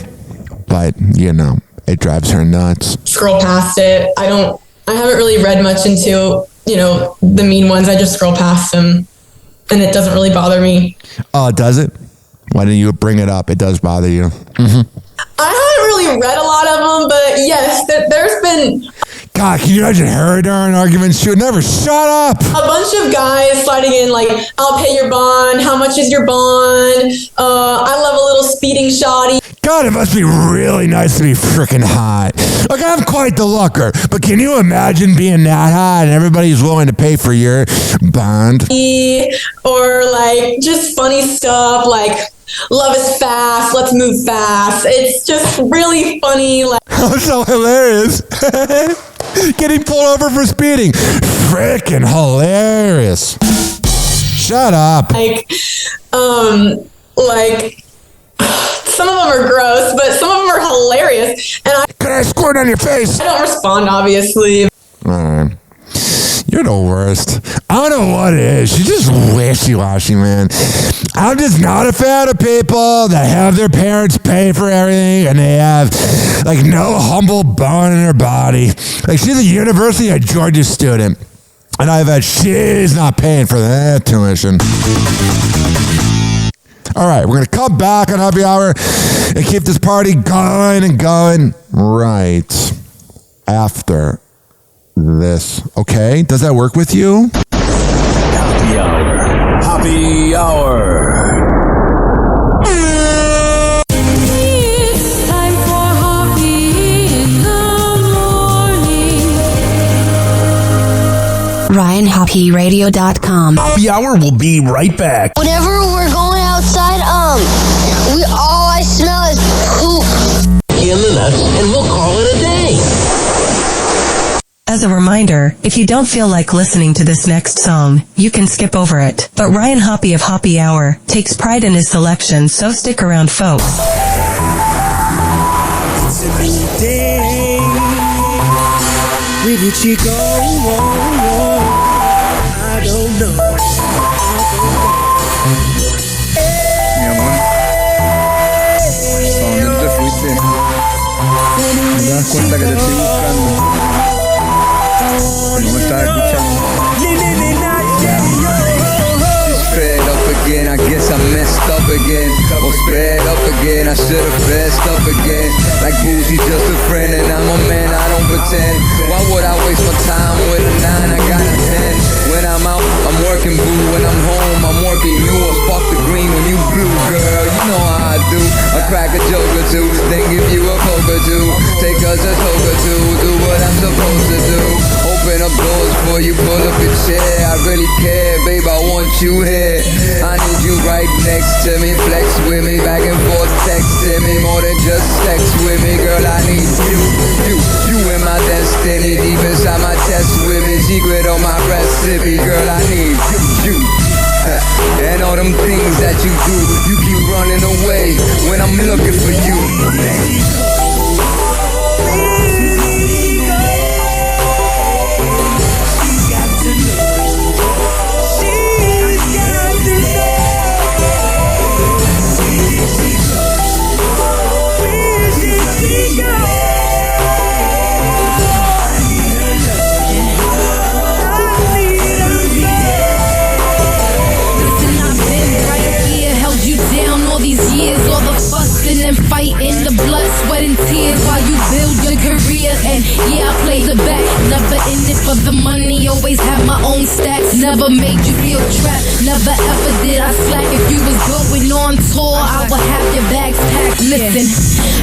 But, you know... It drives her nuts. Scroll past it. I haven't really read much into, you know, the mean ones. I just scroll past them, and it doesn't really bother me. Oh, does it? Why didn't you bring it up? It does bother you. Mm-hmm. I haven't really read a lot of them, but yes, there's been... God, can you imagine her during arguments? She would never shut up. A bunch of guys sliding in like, I'll pay your bond. How much is your bond? I love a little speeding shoddy. God, it must be really nice to be freaking hot. Like, I'm quite the looker, but can you imagine being that hot and everybody's willing to pay for your bond? Or like just funny stuff like, love is fast, let's move fast. It's just really funny. Like, oh, so hilarious. Getting pulled over for speeding. Freaking hilarious. Shut up. Like, some of them are gross, but some of them are hilarious. And Can I squirt on your face? I don't respond, obviously. Alright. You're the worst. I don't know what it is. She's just wishy-washy, man. I'm just not a fan of people that have their parents pay for everything and they have, like, no humble bone in their body. Like, she's a University of Georgia student. And I bet she's not paying for that tuition. All right, we're going to come back on Happy Hour and keep this party going and going right after this. Okay? Does that work with you? Happy Hour. Happy Hour. It's RyanHoppyRadio.com. Happy Hour will be right back. Whenever we're going outside, all I smell is poop. In the nuts, and we'll call it a day. As a reminder, if you don't feel like listening to this next song, you can skip over it. But Ryan Hoppe of Happy Hour takes pride in his selection, so stick around, folks. It's a new day. Where did she go? I don't know. Mi amor, ¿a dónde te fuiste? ¿No te das cuenta que te estoy buscando? No me estás escuchando. She's fed up again, I guess I messed up again. Or sped up again, I should've fessed up again. Like boozy, just a friend, and I'm a man, I don't pretend. Why would I waste my time with a 9? I got a 10. When I'm out, I'm working boo. When I'm home, I'm working you. Or spark the green when you blue, girl. You know how I do. I crack a joke or two, then give you a poke or two. Take us a toke or two, do what I'm supposed to do. Open up doors for you, pull up your chair. I really care, babe, I want you here. I need you right next to me. Flex with me, back and forth, texting me. More than just sex with me, girl, I need you in my destiny. Deep inside my chest with me, secret on my recipe. Girl, I need you. And all them things that you do, you keep running away when I'm looking for you. And fighting the blood, sweat and tears while you build your career. And yeah, I played the back, never in it for the money. Always have my own stacks, never made you feel trapped. Never ever did I slack. If you was going on tour, I would have your bags packed. Listen,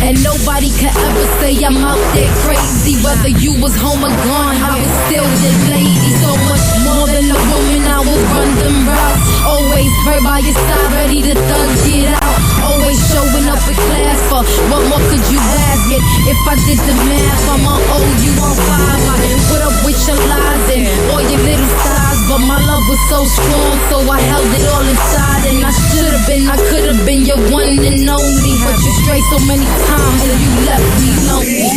and nobody could ever say I'm out there crazy. Whether you was home or gone, I was still the lady. So much more than a woman, I will run them routes. Always right by your side, ready to thug it out. Always showing up in class for what more could you ask it? If I did the math, I'ma owe you on 5. I put up with your lies and all your little sighs, but my love was so strong, so I held it all inside. And I should've been, I could've been your one and only, but you strayed so many times and you left me lonely.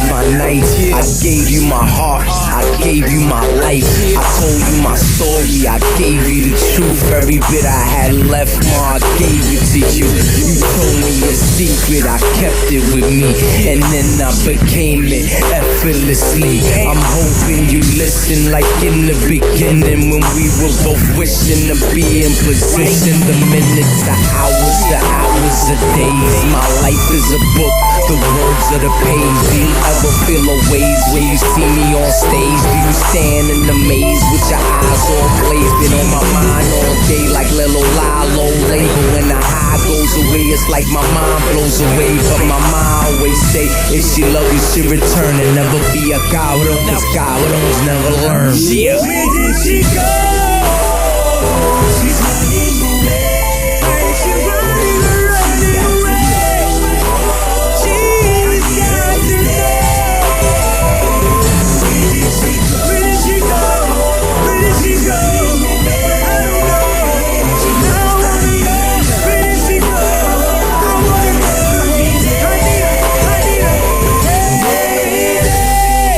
My nights, I gave you my heart, I gave you my life, I told you my story, I gave you the truth. Every bit I had left, ma, I gave it to you. You told me a secret, I kept it with me, and then I became it effortlessly. I'm hoping you listen like in the beginning when we were both wishing to be in position. The minutes, the hours, the days. My life is a book, the words of the page. Do you ever feel a ways when you see me on stage? Do you stand in the maze with your eyes all glazed? Been on my mind all day like Lilo Lilo label. When the high goes away, it's like my mind blows away. But my mind always say, if she love you, she return and never be a cabrón. Cause cabrons never learn. Yeah. Where did she go? She's running away. She's running away. She's got to know. Where did she go? Where did she go? I don't know. I wanna know. Where did she go? I wanna know. I need her.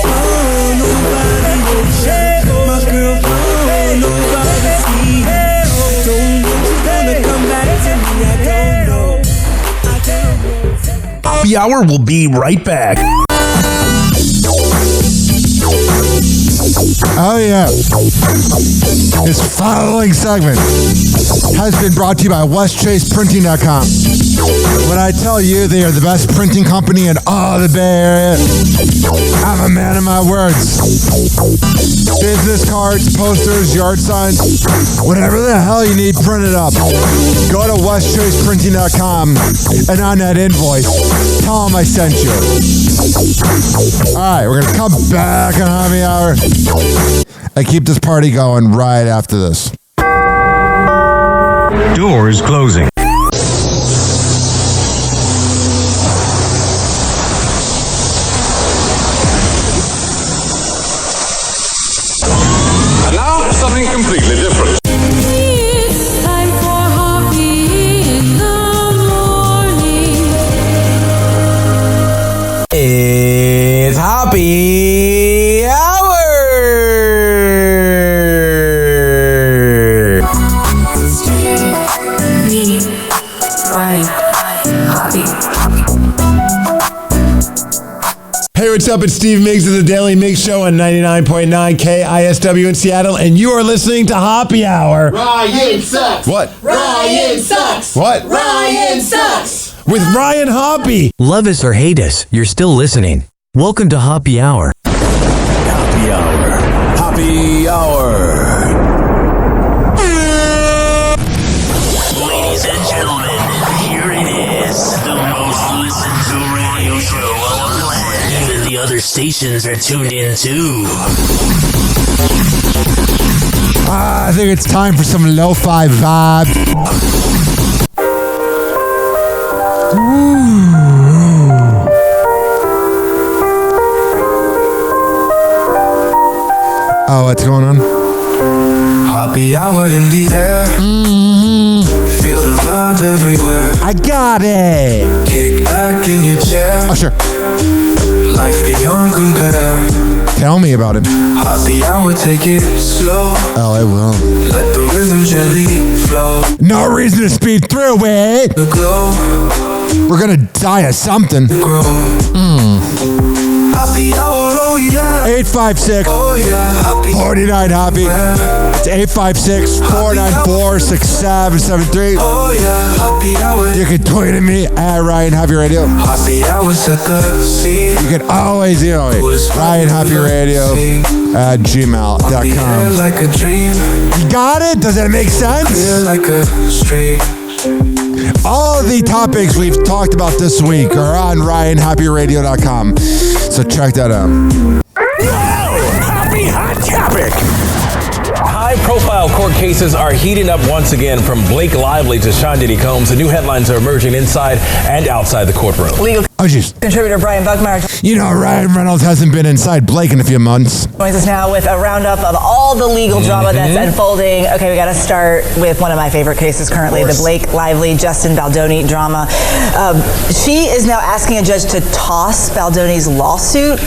Oh, nobody will share my girl. Oh, nobody see her. Don't know she's gonna come back to me. I don't know. I don't know. Happy Hour will be right back. Oh, yeah. This following segment has been brought to you by WestChasePrinting.com. When I tell you they are the best printing company in all the Bay Area, I'm a man of my words. Business cards, posters, yard signs, whatever the hell you need printed up. Go to WestChasePrinting.com and on that invoice, tell them I sent you. All right, we're going to come back on Hobby Hour and keep this party going right after this. Doors closing. And now, something completely different. It's time for Hoppe in the morning. It's Hoppe Hour. Me, Ryan, Hoppe. Hey, what's up? It's Steve Miggs of the Daily Miggs Show on 99.9 KISW in Seattle, and you are listening to Hoppe Hour. Ryan sucks. What? Ryan sucks. What? Ryan sucks. With Ryan Hoppe. Love us or hate us, you're still listening. Welcome to Hoppe Hour. Hoppe Hour. Hoppe Hour. Ladies and gentlemen, here it is, the most listened to radio show on the land. Even the other stations are tuned in too. I think it's time for some lo-fi vibe. Oh, what's going on? Hoppe hour in the air. Feel the vibe everywhere. I got it. Kick back in your chair. Oh, sure. Life beyond compare. Tell me about it. Hoppe hour, take it slow. Oh, I will. Let the rhythm gently flow. No reason to speed through it. The glow. We're gonna die of something. Grow. Hoppe hour, oh yeah. 856 Oh yeah. Hoppe 49 Hoppe. It's 856 494 6773. Oh yeah. Hoppe hour. You can tweet at me at Ryan Hoppe Radio. Hoppe hour, set the scene. You can always email me, Ryan Hoppe Radio at gmail.com. Like a dream. You got it? Does that make sense? Feel like a stream. All the topics we've talked about this week are on RyanHoppyRadio.com. So check that out. Hoppe Hot Topic. High-profile court cases are heating up once again, from Blake Lively to Sean Diddy Combs. The new headlines are emerging inside and outside the courtroom. Legal contributor Brian Buckmeyer You know, Ryan Reynolds hasn't been inside Blake in a few months. joins us now with a roundup of all the legal drama that's unfolding. Okay, we got to start with one of my favorite cases currently, the Blake Lively, Justin Baldoni drama. She is now asking a judge to toss Baldoni's lawsuit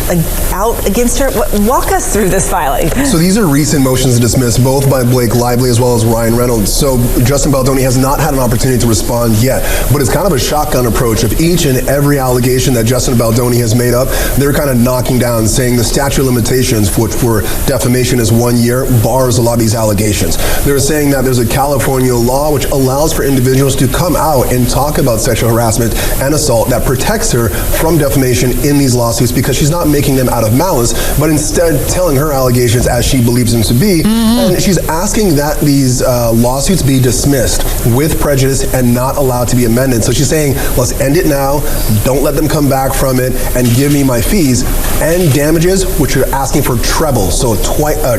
out against her. Walk us through this filing. So these are recent motions to dismiss, both by Blake Lively as well as Ryan Reynolds. So Justin Baldoni has not had an opportunity to respond yet, but it's kind of a shotgun approach of each and every allegation that Justin Baldoni has made up. They're kind of knocking down, saying the statute of limitations, which for defamation is 1 year, bars a lot of these allegations. They're saying that there's a California law which allows for individuals to come out and talk about sexual harassment and assault that protects her from defamation in these lawsuits, because she's not making them out of malice, but instead telling her allegations as she believes them to be. And she's asking that these lawsuits be dismissed with prejudice and not allowed to be amended. So she's saying, let's end it now, don't let them come back from it, and give me my fees and damages, which are asking for treble, so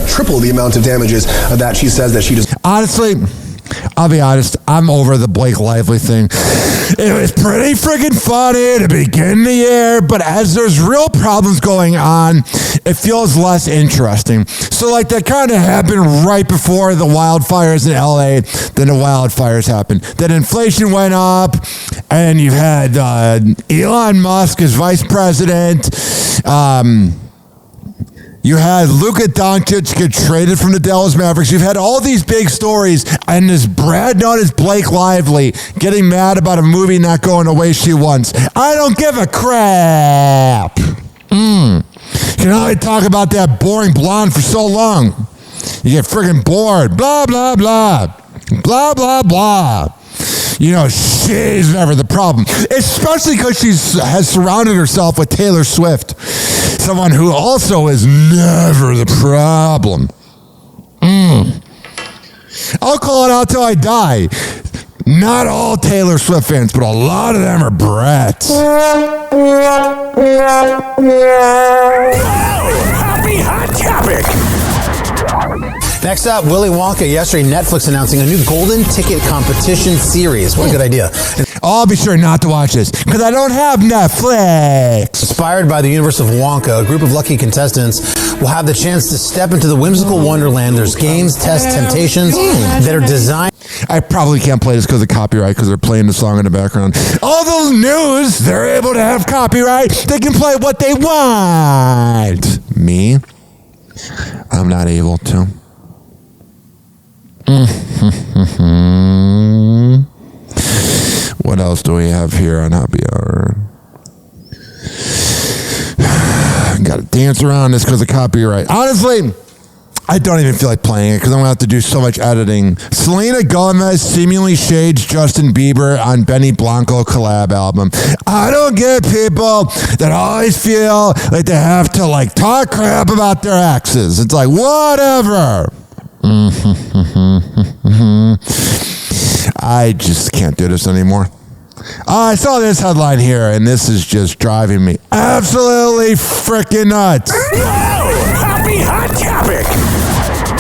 triple the amount of damages that she says that she does. Honestly, I'll be honest, I'm over the Blake Lively thing. It was pretty freaking funny to begin the year, but as there's real problems going on, it feels less interesting. So like that kind of happened right before the wildfires in LA, then the wildfires happened. Then inflation went up, and you've had Elon Musk as vice president. You had Luka Doncic get traded from the Dallas Mavericks. You've had all these big stories, and this Brad known as Blake Lively getting mad about a movie not going the way she wants. I don't give a crap. can only talk about that boring blonde for so long. You get friggin' bored. Blah, blah, blah. Blah, blah, blah. You know, she's never the problem. Especially because she has surrounded herself with Taylor Swift. Someone who also is never the problem. I'll call it out till I die. Not all Taylor Swift fans, but a lot of them are brats. Happy Hot Topic. Next up, Willy Wonka. Yesterday, Netflix announcing a new golden ticket competition series. What a good idea. I'll be sure not to watch this, because I don't have Netflix. Inspired by the universe of Wonka, a group of lucky contestants will have the chance to step into the whimsical wonderland. There's games, tests, temptations that are designed. I probably can't play this because of copyright, because they're playing the song in the background. All those news, they're able to have copyright. They can play what they want. Me, I'm not able to. What else do we have here on Happy Hour? Got to dance around this because of copyright. Honestly, I don't even feel like playing it because I'm going to have to do so much editing. Selena Gomez seemingly shades Justin Bieber on Benny Blanco collab album. I don't get people that always feel like they have to like talk crap about their exes. It's like, whatever. I just can't do this anymore. I saw this headline here, and this is just driving me absolutely freaking nuts. Happy Hot Topic.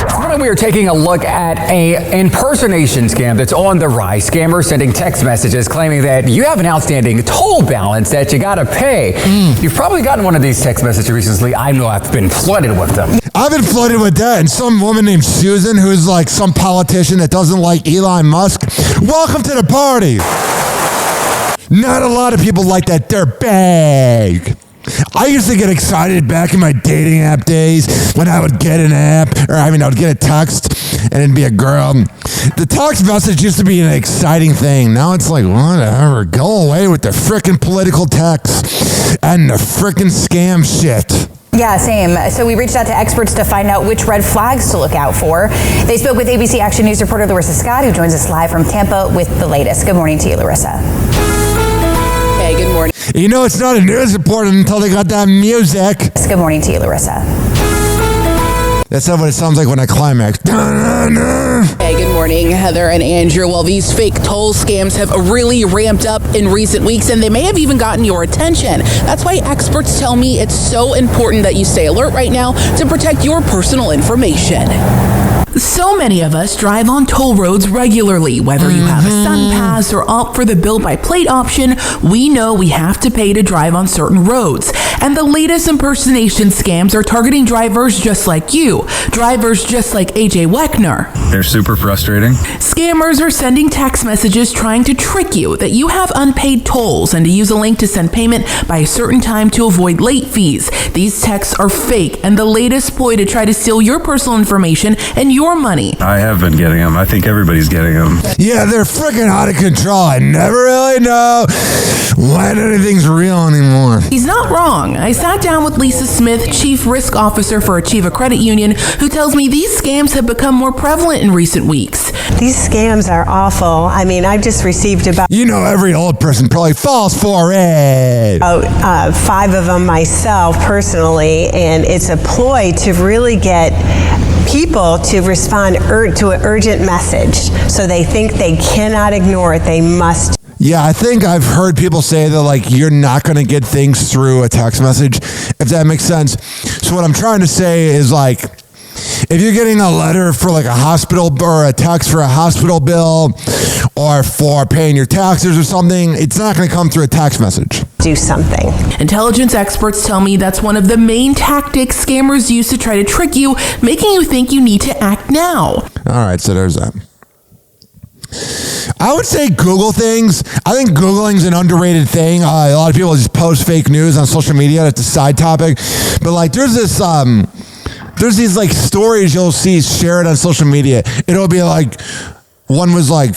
This morning we are taking a look at a impersonation scam that's on the rise. Scammers sending text messages claiming that you have an outstanding toll balance that you gotta pay. You've probably gotten one of these text messages recently. I know I've been flooded with them. I've been flooded with that, and some woman named Susan, who's like some politician that doesn't like Elon Musk. Welcome to the party. Not a lot of people like that dirtbag. I used to get excited back in my dating app days when I would get an app, I would get a text and it'd be a girl. The text message used to be an exciting thing. Now it's like, whatever, go away with the frickin' political text and the frickin' scam shit. Yeah, same. So we reached out to experts to find out which red flags to look out for. They spoke with ABC Action News reporter Larissa Scott, who joins us live from Tampa with the latest. Good morning to you, Larissa. Hey, good morning. You know, it's not a news report until they got that music. Good morning to you, Larissa. That's not what it sounds like when I climax. Hey, good morning, Heather and Andrew. Well, these fake toll scams have really ramped up in recent weeks, and they may have even gotten your attention. That's why experts tell me it's so important that you stay alert right now to protect your personal information. So many of us drive on toll roads regularly. Whether you have a Sun Pass or opt for the bill by plate option, we know we have to pay to drive on certain roads. And the latest impersonation scams are targeting drivers just like you. Drivers just like AJ Weckner. They're super frustrating. Scammers are sending text messages trying to trick you that you have unpaid tolls and to use a link to send payment by a certain time to avoid late fees. These texts are fake and the latest ploy to try to steal your personal information and your money. I have been getting them. I think everybody's getting them. Yeah, they're freaking out of control. I never really know when anything's real anymore. He's not wrong. I sat down with Lisa Smith, Chief Risk Officer for Achieva Credit Union, who tells me these scams have become more prevalent in recent weeks. These scams are awful. I mean, I've just received about... You know, every old person probably falls for it. 5 of them myself personally, and it's a ploy to really get people to respond to an urgent message. So they think they cannot ignore it. They must. Yeah, I think I've heard people say that, like, you're not going to get things through a text message, if that makes sense. So what I'm trying to say is, like, if you're getting a letter for, like, a hospital or a text for a hospital bill or for paying your taxes or something, it's not going to come through a text message. Do something. Intelligence experts tell me that's one of the main tactics scammers use to try to trick you, making you think you need to act now. All right, so there's that. I would say Google things. I think Googling's an underrated thing. A lot of people just post fake news on social media. That's a side topic. But, like, there's these, like, stories you'll see shared on social media. It'll be like, One was like,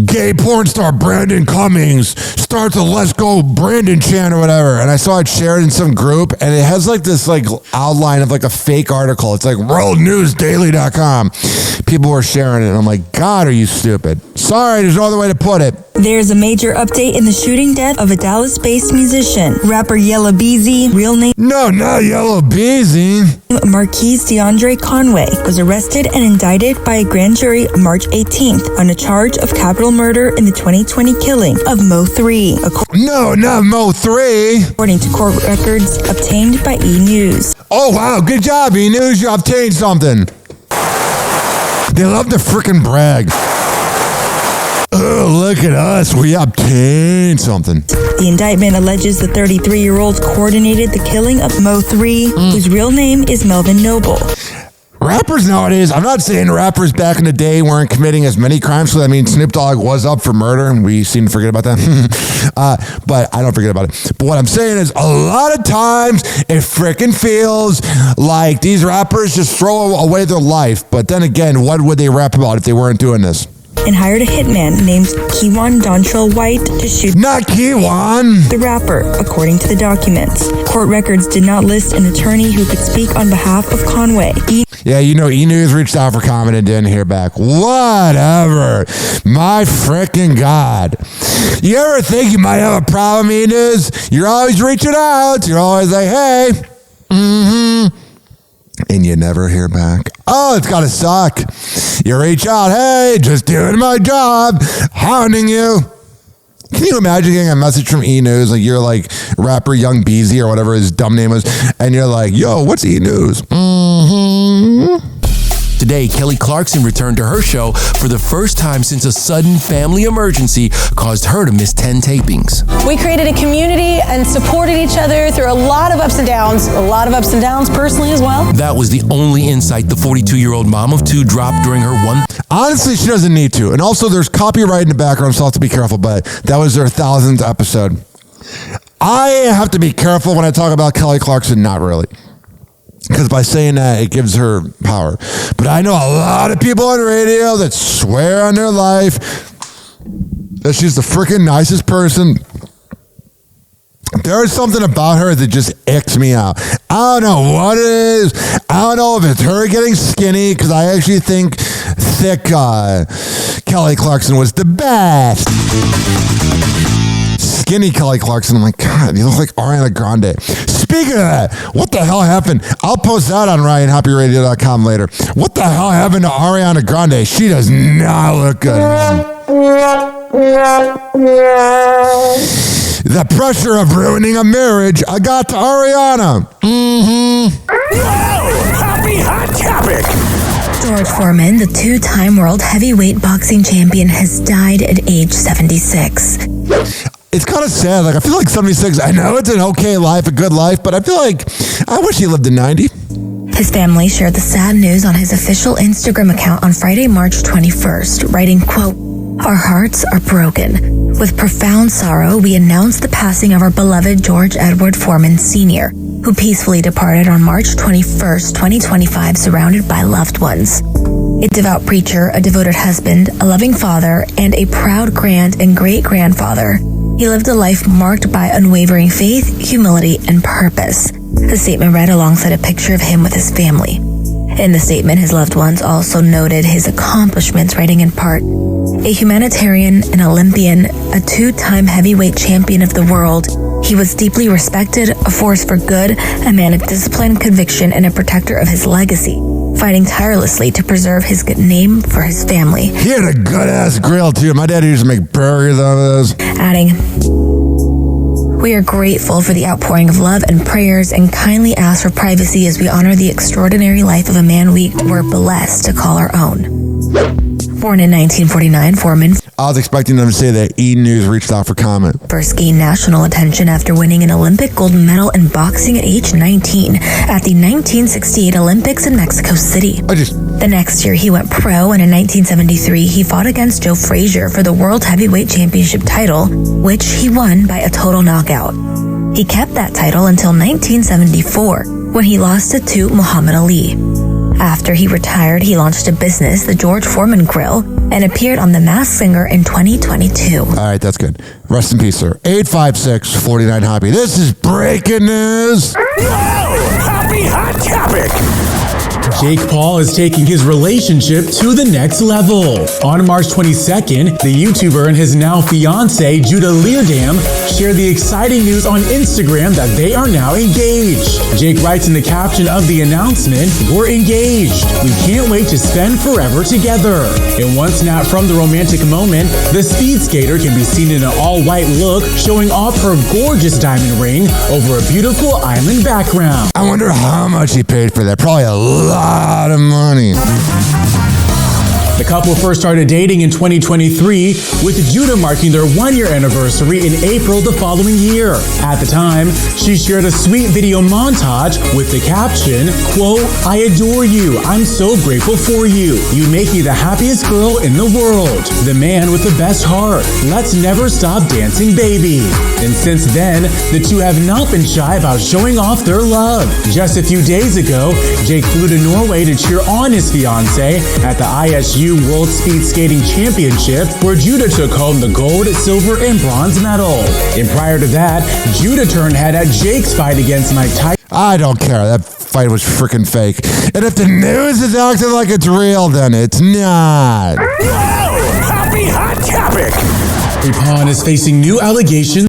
gay porn star Brandon Cummings starts a Let's Go Brandon chant or whatever. And I saw it shared in some group, and it has like this like outline of like a fake article. It's like worldnewsdaily.com. People were sharing it, and I'm like, God, are you stupid? Sorry, there's no other way to put it. There's a major update in the shooting death of a Dallas-based musician. Rapper Yella Beezy, real name... No, not Yella Beezy. Marquise DeAndre Conway was arrested and indicted by a grand jury March 18th on a charge of capital murder in the 2020 killing of Mo 3. No, not Mo 3. According to court records obtained by E! News. Oh, wow, good job, E! News. You obtained something. They love to frickin' brag. Oh, look at us. We obtained something. The indictment alleges the 33-year-old coordinated the killing of Mo 3, whose real name is Melvin Noble. Rappers nowadays, I'm not saying rappers back in the day weren't committing as many crimes. So, I mean, Snoop Dogg was up for murder, and we seem to forget about that. But I don't forget about it. But what I'm saying is, a lot of times, it frickin' feels like these rappers just throw away their life. But then again, what would they rap about if they weren't doing this? And hired a hitman named Keywan Dontrell White to shoot not Keywan, the rapper, according to the documents. Court records did not list an attorney who could speak on behalf of Conway. Yeah, you know, E! News reached out for comment and didn't hear back. Whatever. My frickin' God. You ever think you might have a problem, E! News? You're always reaching out. You're always like, hey. And you never hear back. Oh, it's gotta suck. You reach out, hey, just doing my job, hounding you. Can you imagine getting a message from E! News, like you're like rapper Young Beezy or whatever his dumb name is, and you're like, yo, what's E! News? Today, Kelly Clarkson returned to her show for the first time since a sudden family emergency caused her to miss 10 tapings. We created a community and supported each other through a lot of ups and downs personally as well. That was the only insight the 42-year-old mom of two dropped during her one. Honestly, she doesn't need to. And also, there's copyright in the background, so I'll have to be careful, but that was their 1000th episode. I have to be careful when I talk about Kelly Clarkson, not really. Because by saying that, it gives her power. But I know a lot of people on radio that swear on their life that she's the freaking nicest person. There is something about her that just icks me out. I don't know what it is. I don't know if it's her getting skinny, because I actually think thick Kelly Clarkson was the best. Skinny Kelly Clarkson, I'm like, God, you look like Ariana Grande. Speaking of that, what the hell happened? I'll post that on RyanHappyRadio.com later. What the hell happened to Ariana Grande? She does not look good. The pressure of ruining a marriage, I got to Ariana. Happy hot topic. George Foreman, the two-time world heavyweight boxing champion, has died at age 76. It's kind of sad. Like, I feel like 76, I know it's an okay life, a good life, but I feel like I wish he lived to 90. His family shared the sad news on his official Instagram account on Friday, March 21st, writing, quote, "Our hearts are broken. With profound sorrow, we announce the passing of our beloved George Edward Foreman Sr., who peacefully departed on March 21st, 2025, surrounded by loved ones. A devout preacher, a devoted husband, a loving father, and a proud grand and great-grandfather. He lived a life marked by unwavering faith, humility, and purpose." The statement read alongside a picture of him with his family. In the statement, his loved ones also noted his accomplishments, writing in part, "A humanitarian, an Olympian, a two-time heavyweight champion of the world, he was deeply respected, a force for good, a man of discipline, conviction, and a protector of his legacy, fighting tirelessly to preserve his good name for his family." He had a good-ass grill, too. My dad used to make burgers out of those. Adding, "We are grateful for the outpouring of love and prayers and kindly ask for privacy as we honor the extraordinary life of a man we were blessed to call our own." Born in 1949, Foreman I was expecting them to say that E! News reached out for comment. first gained national attention after winning an Olympic gold medal in boxing at age 19 at the 1968 Olympics in Mexico City. The next year, he went pro, and in 1973, he fought against Joe Frazier for the World Heavyweight Championship title, which he won by a total knockout. He kept that title until 1974, when he lost it to Muhammad Ali. After he retired, he launched a business, the George Foreman Grill, and appeared on The Masked Singer in 2022. All right, that's good. Rest in peace, sir. 856-49-HOPPY. This is breaking news. Happy Hot Topic. Jake Paul is taking his relationship to the next level. On March 22nd, the YouTuber and his now fiancée, Judah Leerdam, shared the exciting news on Instagram that they are now engaged. Jake writes in the caption of the announcement, "We're engaged. We can't wait to spend forever together." In one snap from the romantic moment, the speed skater can be seen in an all-white look, showing off her gorgeous diamond ring over a beautiful island background. I wonder how much he paid for that. Probably a lot of money. The couple first started dating in 2023, with Judah marking their one-year anniversary in April the following year. At the time, she shared a sweet video montage with the caption, quote, "I adore you. I'm so grateful for you. You make me the happiest girl in the world. The man with the best heart. Let's never stop dancing, baby." And since then, the two have not been shy about showing off their love. Just a few days ago, Jake flew to Norway to cheer on his fiancée at the ISU World Speed Skating Championship, where Judah took home the gold, silver, and bronze medal. And prior to that, Judah turned head at Jake's fight against Mike Teigen. I don't care. That fight was freaking fake. And if the news is acting like it's real, then it's not. Happy Hot Topic. Prepon is facing new allegations.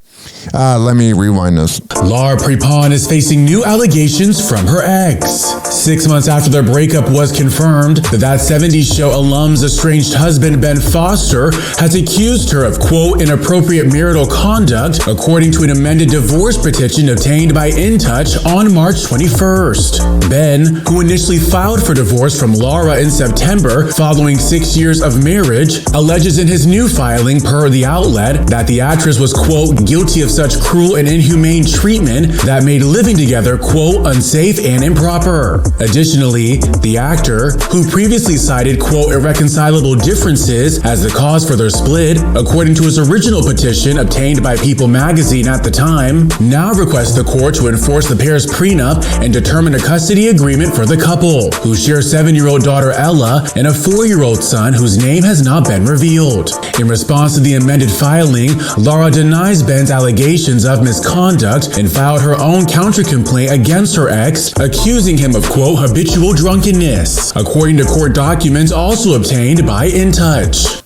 Let me rewind this. Laura Prepon is facing new allegations from her ex. 6 months after their breakup was confirmed, That 70s Show alum's estranged husband, Ben Foster, has accused her of, quote, "inappropriate marital conduct," according to an amended divorce petition obtained by InTouch on March 21st. Ben, who initially filed for divorce from Laura in September following 6 years of marriage, alleges in his new filing, per the outlet, that the actress was, quote, "guilty of such cruel and inhumane treatment that made living together, quote, unsafe and improper." Additionally, the actor, who previously cited, quote, "irreconcilable differences" as the cause for their split, according to his original petition obtained by People magazine at the time, now requests the court to enforce the pair's prenup and determine a custody agreement for the couple, who share 7-year-old daughter Ella and a 4-year-old son whose name has not been revealed. In response to the amended filing, Laura denies Ben's allegations of misconduct and filed her own counter-complaint against her ex, accusing him of, quote, "habitual drunkenness," according to court documents also obtained by InTouch.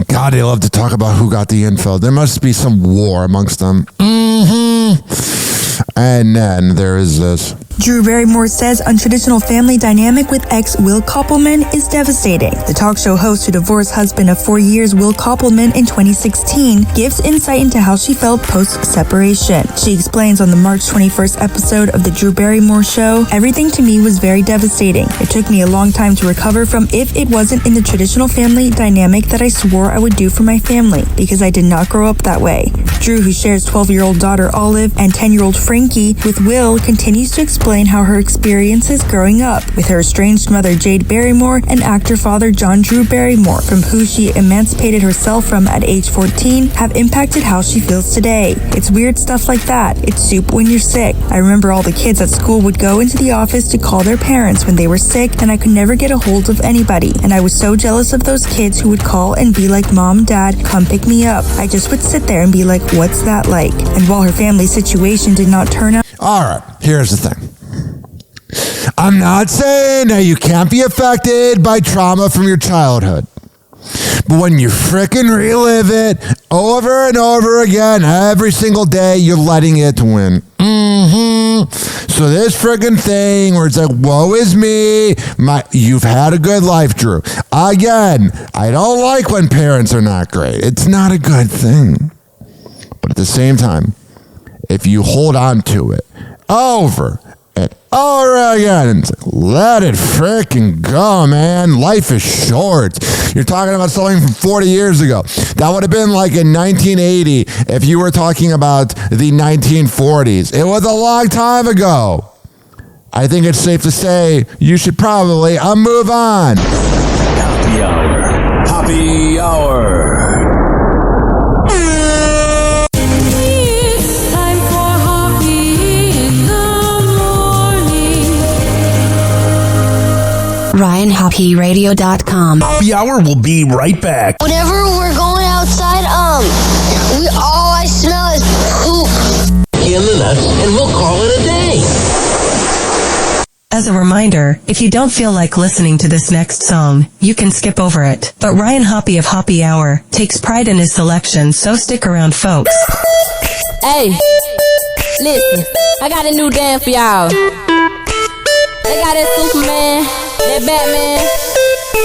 God, they love to talk about who got the info. There must be some war amongst them. And then there is this. Drew Barrymore says untraditional family dynamic with ex Will Koppelman is devastating. The talk show host who divorced husband of 4 years, Will Koppelman, in 2016, gives insight into how she felt post-separation. She explains on the March 21st episode of The Drew Barrymore Show, "Everything to me was very devastating. It took me a long time to recover from if it wasn't in the traditional family dynamic that I swore I would do for my family, because I did not grow up that way." Drew, who shares 12-year-old daughter Olive and 10-year-old Frankie with Will, continues to explain how her experiences growing up with her estranged mother Jade Barrymore and actor father John Drew Barrymore, from who she emancipated herself from at age 14, have impacted how she feels today. It's weird stuff like that. It's soup when you're sick. I remember all the kids at school would go into the office to call their parents when they were sick, and I could never get a hold of anybody. And I was so jealous of those kids who would call and be like, "Mom, Dad, come pick me up." I just would sit there and be like, "What's that like?" And while her family situation did not turn out. All right, here's the thing. I'm not saying that you can't be affected by trauma from your childhood. But when you frickin' relive it over and over again, every single day, you're letting it win. So this frickin' thing where it's like, woe is me, you've had a good life, Drew. Again, I don't like when parents are not great. It's not a good thing. But at the same time, if you hold on to it over and over again, and let it frickin' go, man. Life is short. You're talking about something from 40 years ago. That would have been like in 1980 if you were talking about the 1940s. It was a long time ago. I think it's safe to say you should probably move on. Happy Hour. Happy Hour. RyanHoppyRadio.com. Happy Hour will be right back. Whenever we're going outside, all I smell is poop. In the nuts, and we'll call it a day. As a reminder, if you don't feel like listening to this next song, you can skip over it. But Ryan Hoppe of Happy Hour takes pride in his selection, so stick around, folks. Hey, listen, I got a new dance for y'all. They got that Superman, that Batman.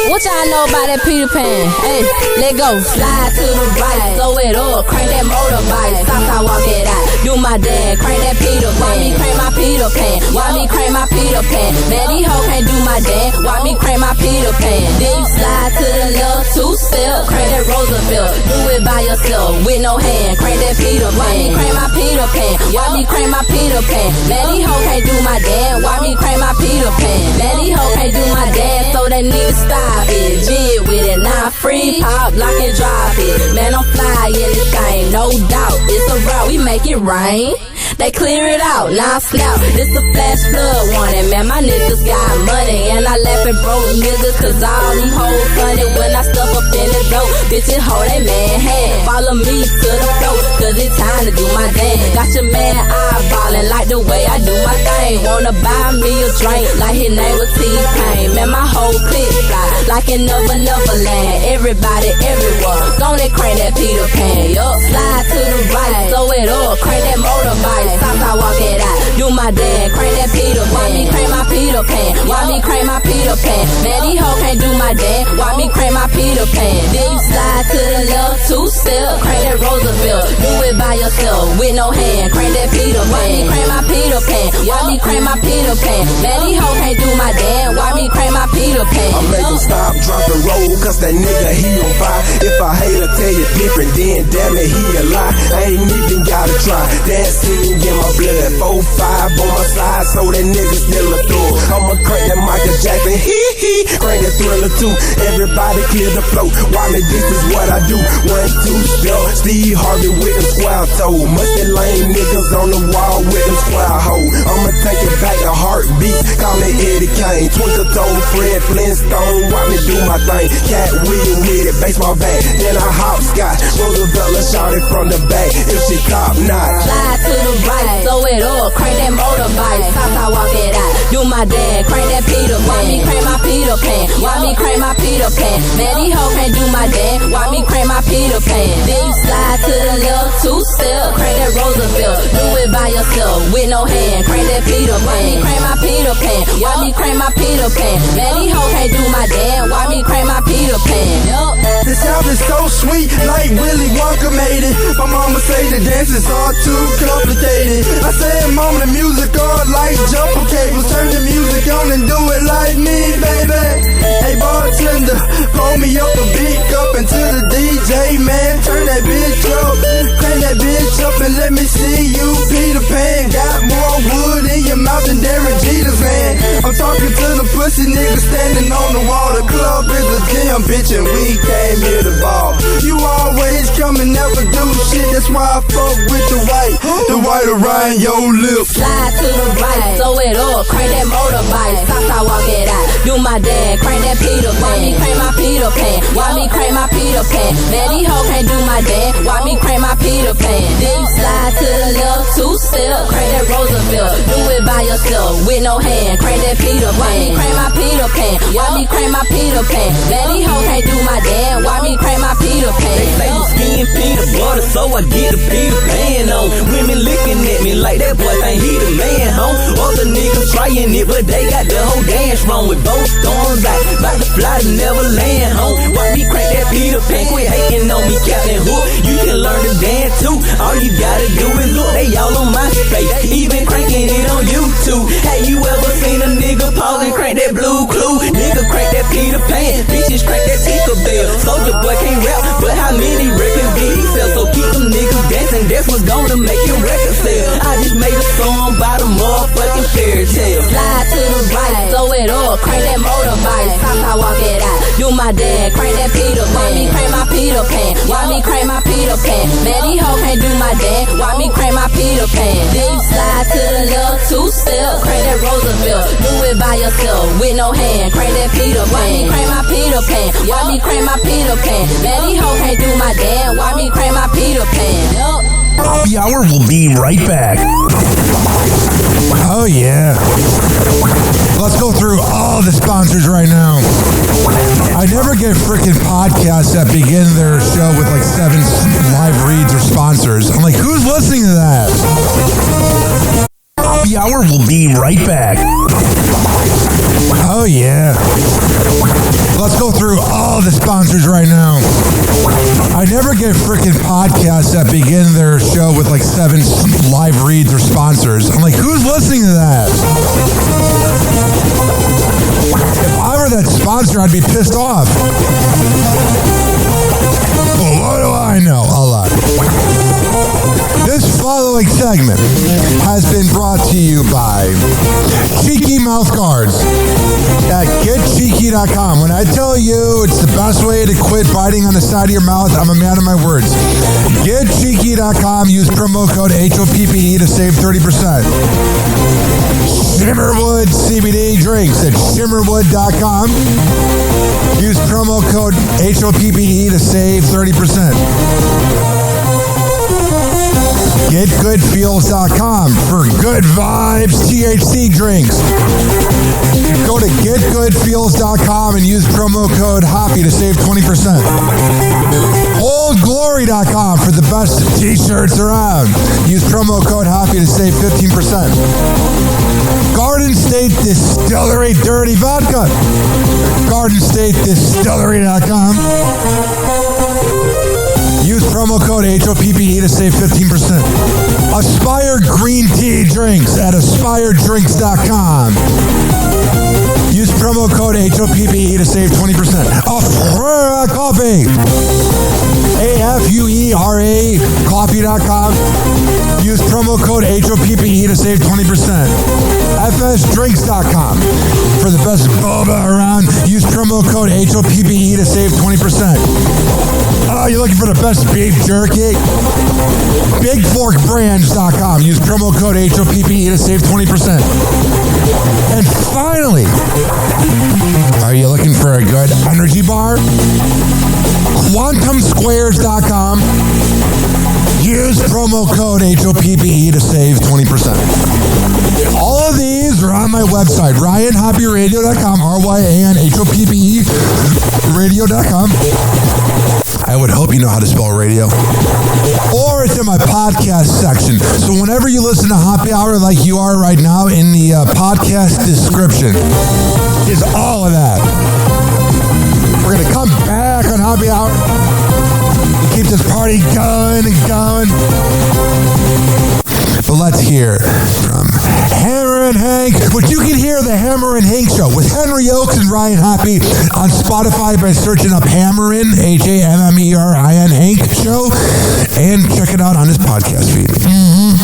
What y'all know about that Peter Pan? Hey, let go. Slide to the right, slow it up, crank that motorbike. Stop, I walk it out. Do my dance, crank that Peter Pan. Why me crank my Peter Pan? Why me crank my Peter Pan? Man, these hoes can't do my dance. Why me crank my Peter Pan? Then you slide to the left, two-step, crank that Roosevelt. Do it by yourself, with no hand, crank that Peter Pan. Why me crank my Peter Pan? Why me crank my Peter Pan? Man, these hoes can't do my dance. Why me crank my Peter Pan? Man, these hoes can't do my dance, so they need to stop it. Jig with it, now free, pop, lock and drop it. Man, I'm fly in this thing, no doubt. It's a route, we make it rain. They clear it out, now snap. This a flash flood warning, man. My niggas got money, and I laugh at broke niggas, cause all these hoes funny when I stuff up in the dope. Bitches hold they man hand, follow me to the floor, cause it's time to do my dance. Got your man eyeballing like the way I do my thing. Wanna buy me a drink, like his name was T-Pain. Man, my whole clip fly, like in Neverland. Everybody, everywhere, gonna crank that Peter Pan, yup. Slide to the right, slow it up, crank that motorbike. Stop, I walk it out. Do my dance, crank that Peter Pan. Why me crank my Peter Pan? Why me crank my Peter Pan? Man, these hoes can't do my dance. Why me crank my Peter Pan? Then you slide to the left, two-step, crank that Roosevelt. Do it by yourself, with no hand, crank that Peter Pan. Why me crank my Peter Pan? Why me crank my Peter Pan? Man, these hoes can't do my dance. Why me crank my Peter Pan? I make him stop, drop and roll, cause that nigga, he on fire. If I hate to tell you different, then damn it, he a lie. I ain't even gotta try. Dancing in my blood, 4-5 on my side, so that nigga still a through. I'ma crank that Michael Jackson, hee, crank that Thriller too. Everybody clear the flow, why me, this is what I do. 1, 2, step, Steve Harvey with them square toe. Musty lame niggas on the wall with them square hoe. I'ma take it back to heartbeat, call it Eddie Kane. Twinkle toe, Fred Flintstone, why me do my thing. Cat wheel with it, baseball bat, then I hopscotch. Roosevelt, let's shout it from the back, if she top notch. Slide to the right, slow it up, crank that motorbike. Stop, I walk it out. Do my dance, crank that Peter Pan. Why me crank my Peter Pan? Why me crank my Peter Pan? Man, these hoes can't do my dance. Why me crank my Peter Pan? Then you slide to the left, two-step, crank that Roosevelt. Do it by yourself, with no hand, crank that Peter Pan. Why me crank my Peter Pan? Why me crank my Peter Pan? Man, these hoes can't do my dance. Why me crank my Peter Pan? Yup. The sound is so sweet, like Willy Wonka made it. My mama say the dance is all too complicated. I say, mama, the music all like jumper cables. Turn the music on and do it like me, baby. Hey, bartender, pour me up a beat up into the DJ, man. Turn that bitch up, crank that bitch up and let me see you, Peter Pan. Got more wood in your mouth than Derek Jeter's, man. I'm talking to the pussy niggas standing on the wall. The club is a gym, bitch, and we came here to ball. You always come and never do shit, that's why I fuck with the white around your lips. Slide to the right, slow it up, crank that motorbike. Stop, I walk it out. Do my dance, crank that Peter Pan. Why me crank my Peter Pan? Why me crank my Peter Pan? Man, these hoes can't do my dance. Why me crank my Peter Pan? Then you slide to the left, two-step, crank that Roosevelt. Do it by yourself, with no hand, crank that Peter Pan. Why me crank my Peter Pan? Why me crank my Peter Pan? Man, these hoes can't do my dance. Why me crank my Peter Pan? They say my skin peanut butter, so I get the Peter Pan on. Women looking at me like that boy think he the man, home. Other niggas trying it, but they got the whole dance wrong with both thumbs out. About to fly to Neverland, home. Why me crank that Peter Pan? Quit hating on me, Captain Hook. You can learn to dance too. All you gotta do is look. They all on my face, even cranking it on YouTube. Have you ever seen a nigga pause and crank that blue clue? Nigga crank that Peter Pan, bitches crank that Tinkerbell. Soldier boy can't rap, but how many records did he sell? So keep them niggas dancing, that's what's gonna make your record sell. I just made a song by the motherfucking fairy tale. Slide to the right, slow it up, crank that motorbike. Stop, I walk it out. Do my dance, crank that Peter Pan. Why me crank my Peter Peter Pan? Why me crank my Peter Pan? Man, these hoes can't do my dance. Why me crank my Peter Pan? Then you slide to the left, two-step, crank that Roosevelt. Do it by yourself, with no hand, crank that Peter Pan. Why me crank my Peter Pan? Why me crank my Peter Pan? Man, these hoes can't do my dance. Why me crank my Peter Pan? Yup. Happy Hour will be right back. Oh, yeah. Let's go through all the sponsors right now. I never get freaking podcasts that begin their show with like 7 live reads or sponsors. I'm like, who's listening to that? Happy Hour will be right back. Oh, yeah. Let's go through all the sponsors right now. I never get freaking podcasts that begin their show with like 7 live reads or sponsors. I'm like, who's listening to that? If I were that sponsor, I'd be pissed off. Well, what do I know? A lot. This following segment has been brought to you by Cheeky Mouth Guards at getcheeky.com. When I tell you it's the best way to quit biting on the side of your mouth, I'm a man of my words. Getcheeky.com. Use promo code HOPPE to save 30%. Shimmerwood CBD drinks at shimmerwood.com. Use promo code HOPPE to save 30%. GetGoodFeels.com for good vibes THC drinks. Go to GetGoodFeels.com and use promo code HOPPY to save 20%. OldGlory.com for the best t-shirts around. Use promo code HOPPY to save 15%. Garden State Distillery Dirty Vodka. GardenStateDistillery.com. Use promo code HOPPE to save 15%. Aspire Green Tea Drinks at AspireDrinks.com. Use promo code HOPPE to save 20%. Afura Coffee. AFUERA Coffee.com. Use promo code HOPPE to save 20%. FSDrinks.com. For the best boba around, use promo code HOPPE to save 20%. Oh, you're looking for the best beef jerky? BigForkBrands.com. Use promo code HOPPE to save 20%. And finally, are you looking for a good energy bar? QuantumSquares.com. Use promo code HOPPE to save 20%. All of these are on my website, RyanHoppyRadio.com, RYANHOPPE radio.com. I would hope you know how to spell radio. Or it's in my podcast section. So whenever you listen to Happy Hour like you are right now, in the podcast description is all of that. We're going to come back on Happy Hour and keep this party going and going. But let's hear from Hammer and Hank, which you can hear the Hammer and Hank Show with Henry Oakes and Ryan Hoppe on Spotify by searching up Hammerin, HAMMERIN Hank Show, and check it out on his podcast feed.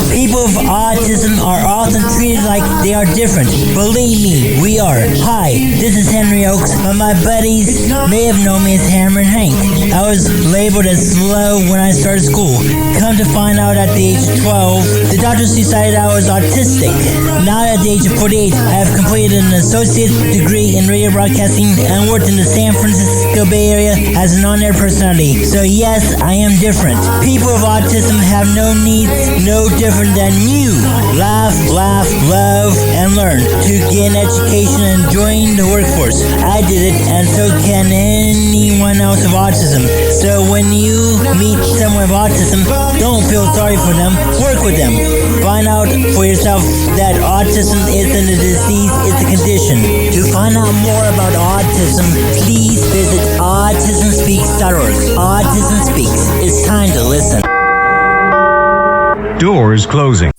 People with autism are often treated like they are different. Believe me, we are. Hi, this is Henry Oakes, but my buddies may have known me as Hammer and Hank. I was labeled as slow when I started school. Come to find out at the age of 12, the doctors decided I was autistic. Now at the age of 48, I have completed an associate's degree in radio broadcasting and worked in the San Francisco Bay Area as an on-air personality. So yes, I am different. People with autism have no needs, no different than you. Laugh, love, and learn to get an education and join the workforce. I did it, and so can anyone else with autism. So when you meet someone with autism, don't feel sorry for them. Work with them. Find out for yourself that autism isn't a disease, it's a condition. To find out more about autism, please visit autismspeaks.org. Autism Speaks. It's time to listen. Doors closing.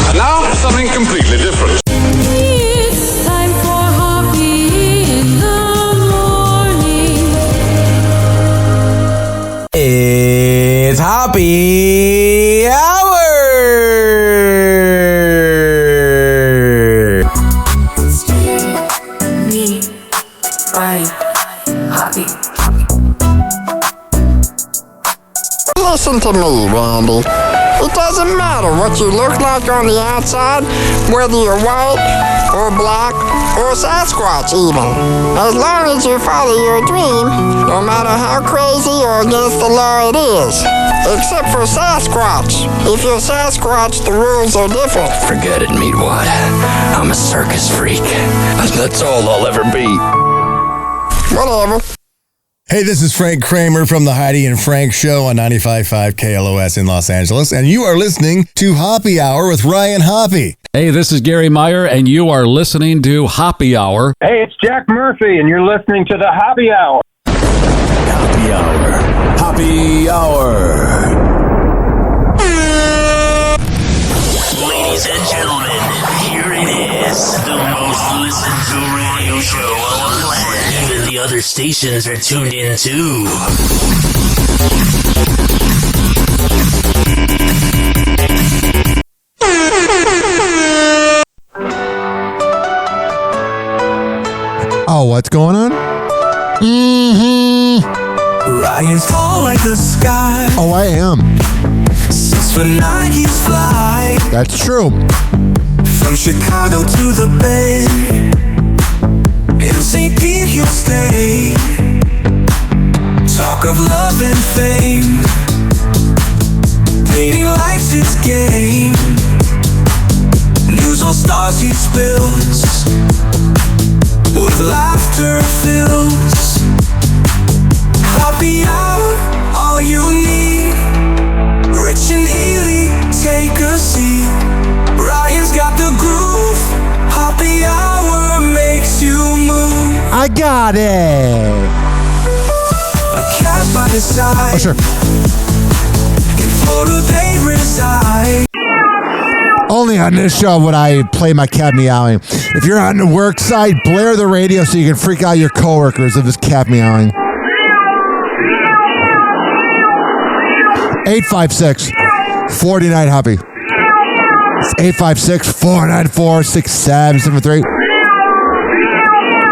And now, something completely different. It's time for Hoppy in the morning. It's Happy Hour! It doesn't matter what you look like on the outside, whether you're white or black or Sasquatch even. As long as you follow your dream, no matter how crazy or against the law it is. Except for Sasquatch. If you're Sasquatch, the rules are different. Forget it, Meatwad. I'm a circus freak. That's all I'll ever be. Whatever. Hey, this is Frank Kramer from the Heidi and Frank Show on 95.5 KLOS in Los Angeles, and you are listening to Hoppe Hour with Ryan Hoppe. Hey, this is Gary Meyer, and you are listening to Hoppe Hour. Hey, it's Jack Murphy, and you're listening to the Hoppe Hour. Hoppe Hour. Hoppe Hour. Ladies and gentlemen, here it is, the most listened to radio show on the land. Even the other stations are tuned in too. Oh, what's going on? Ryan's tall like the sky. Oh, I am. 6'9" he's fly. That's true. From Chicago to the Bay, in St. Pete he'll stay. Talk of love and fame, painting life's his game. News on stars he spills, with laughter fills. Hoppe Hour, all you need. Rich and Ely, take a seat. Ryan's got the groove. Hoppe Hour makes you move. I got it. A cat by his side. Oh, sure. In Florida they reside. Only on this show would I play my cat meowing. If you're on the work site, blare the radio so you can freak out your coworkers of this cat meowing. 856-49-HOPPY. It's 856-494-6773.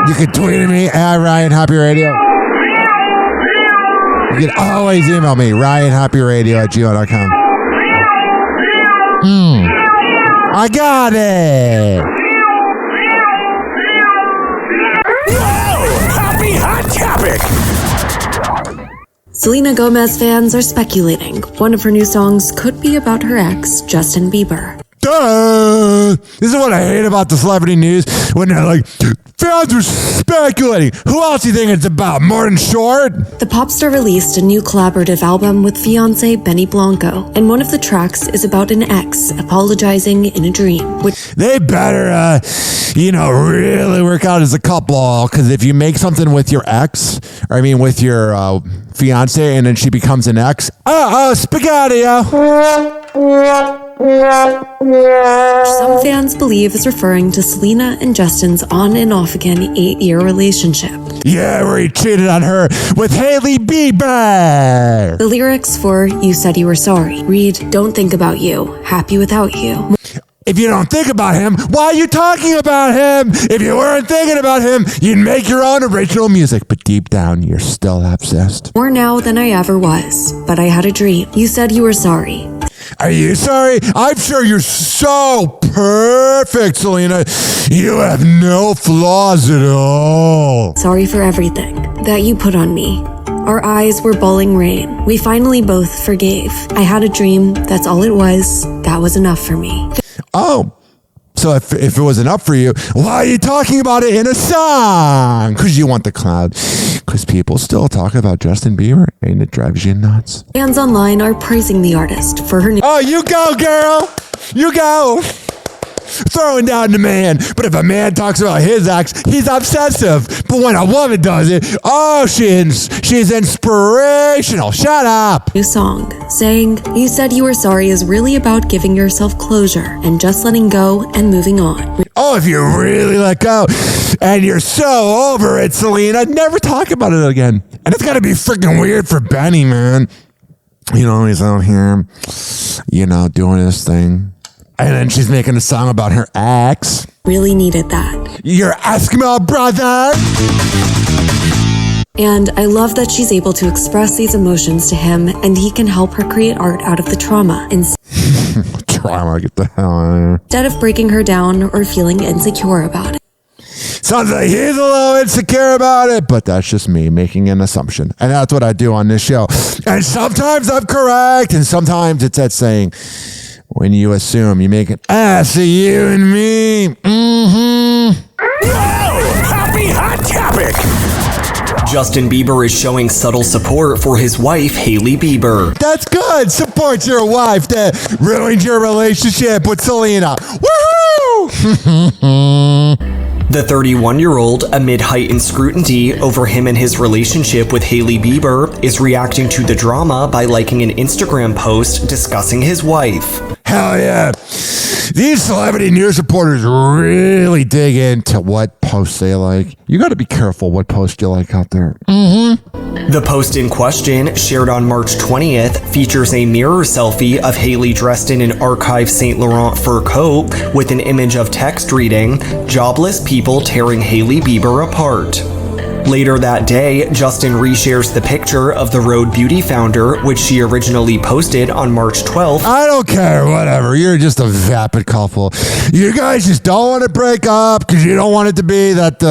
You can tweet at me at Ryan Hoppe Radio. You can always email me, RyanHoppeRadio@gmail.com. I got it. Hoppe Hot Topic. Selena Gomez fans are speculating one of her new songs could be about her ex, Justin Bieber. Duh! This is what I hate about the celebrity news when they're like, fans are speculating. Who else do you think it's about? Martin Short? The pop star released a new collaborative album with fiancé Benny Blanco, and one of the tracks is about an ex apologizing in a dream. They better, really work out as a couple, because if you make something with your ex, or with your fiancé, and then she becomes an ex, spaghetti. Some fans believe is referring to Selena and Justin's on and off again 8-year relationship. Yeah, where he cheated on her with Hailey Bieber. The lyrics for You Said You Were Sorry read, "Don't think about you, happy without you." If you don't think about him, why are you talking about him? If you weren't thinking about him, you'd make your own original music. But deep down, you're still obsessed. More now than I ever was, but I had a dream. You said you were sorry. Are you sorry? I'm sure you're so perfect, Selena. You have no flaws at all. Sorry for everything that you put on me. Our eyes were bawling rain. We finally both forgave. I had a dream. That's all it was. That was enough for me. Oh, so if it was enough for you, why are you talking about it in a song? Because you want the cloud. Because people still talk about Justin Bieber, and it drives you nuts. Fans online are praising the artist for her new... Oh, you go, girl! You go! Throwing down the man. But if a man talks about his ex, he's obsessive. But when a woman does it, she's inspirational. Shut up. New song saying, You Said You Were Sorry is really about giving yourself closure and just letting go and moving on. Oh, if you really let go and you're so over it, Selena, never talk about it again. And it's got to be freaking weird for Benny, man. He's out here, doing this thing. And then she's making a song about her ex. Really needed that. Your Eskimo brother. And I love that she's able to express these emotions to him, and he can help her create art out of the trauma. Drama, get the hell out of here. Instead of breaking her down or feeling insecure about it. Sounds like he's a little insecure about it, but that's just me making an assumption. And that's what I do on this show. And sometimes I'm correct, and sometimes it's that saying, when you assume, you make an ass of you and me. Happy Hot Topic! Justin Bieber is showing subtle support for his wife, Hailey Bieber. That's good. Support your wife that ruined your relationship with Selena. Woohoo! The 31-year-old, amid heightened scrutiny over him and his relationship with Hailey Bieber, is reacting to the drama by liking an Instagram post discussing his wife. Hell yeah. These celebrity news reporters really dig into what posts they like. You got to be careful what posts you like out there. The post in question, shared on March 20th, features a mirror selfie of Hailey dressed in an archive Saint Laurent fur coat with an image of text reading, "Jobless people tearing Hailey Bieber apart." Later that day, Justin reshares the picture of the Rhode Beauty founder, which she originally posted on March 12th. I don't care, whatever. You're just a vapid couple. You guys just don't want to break up because you don't want it to be that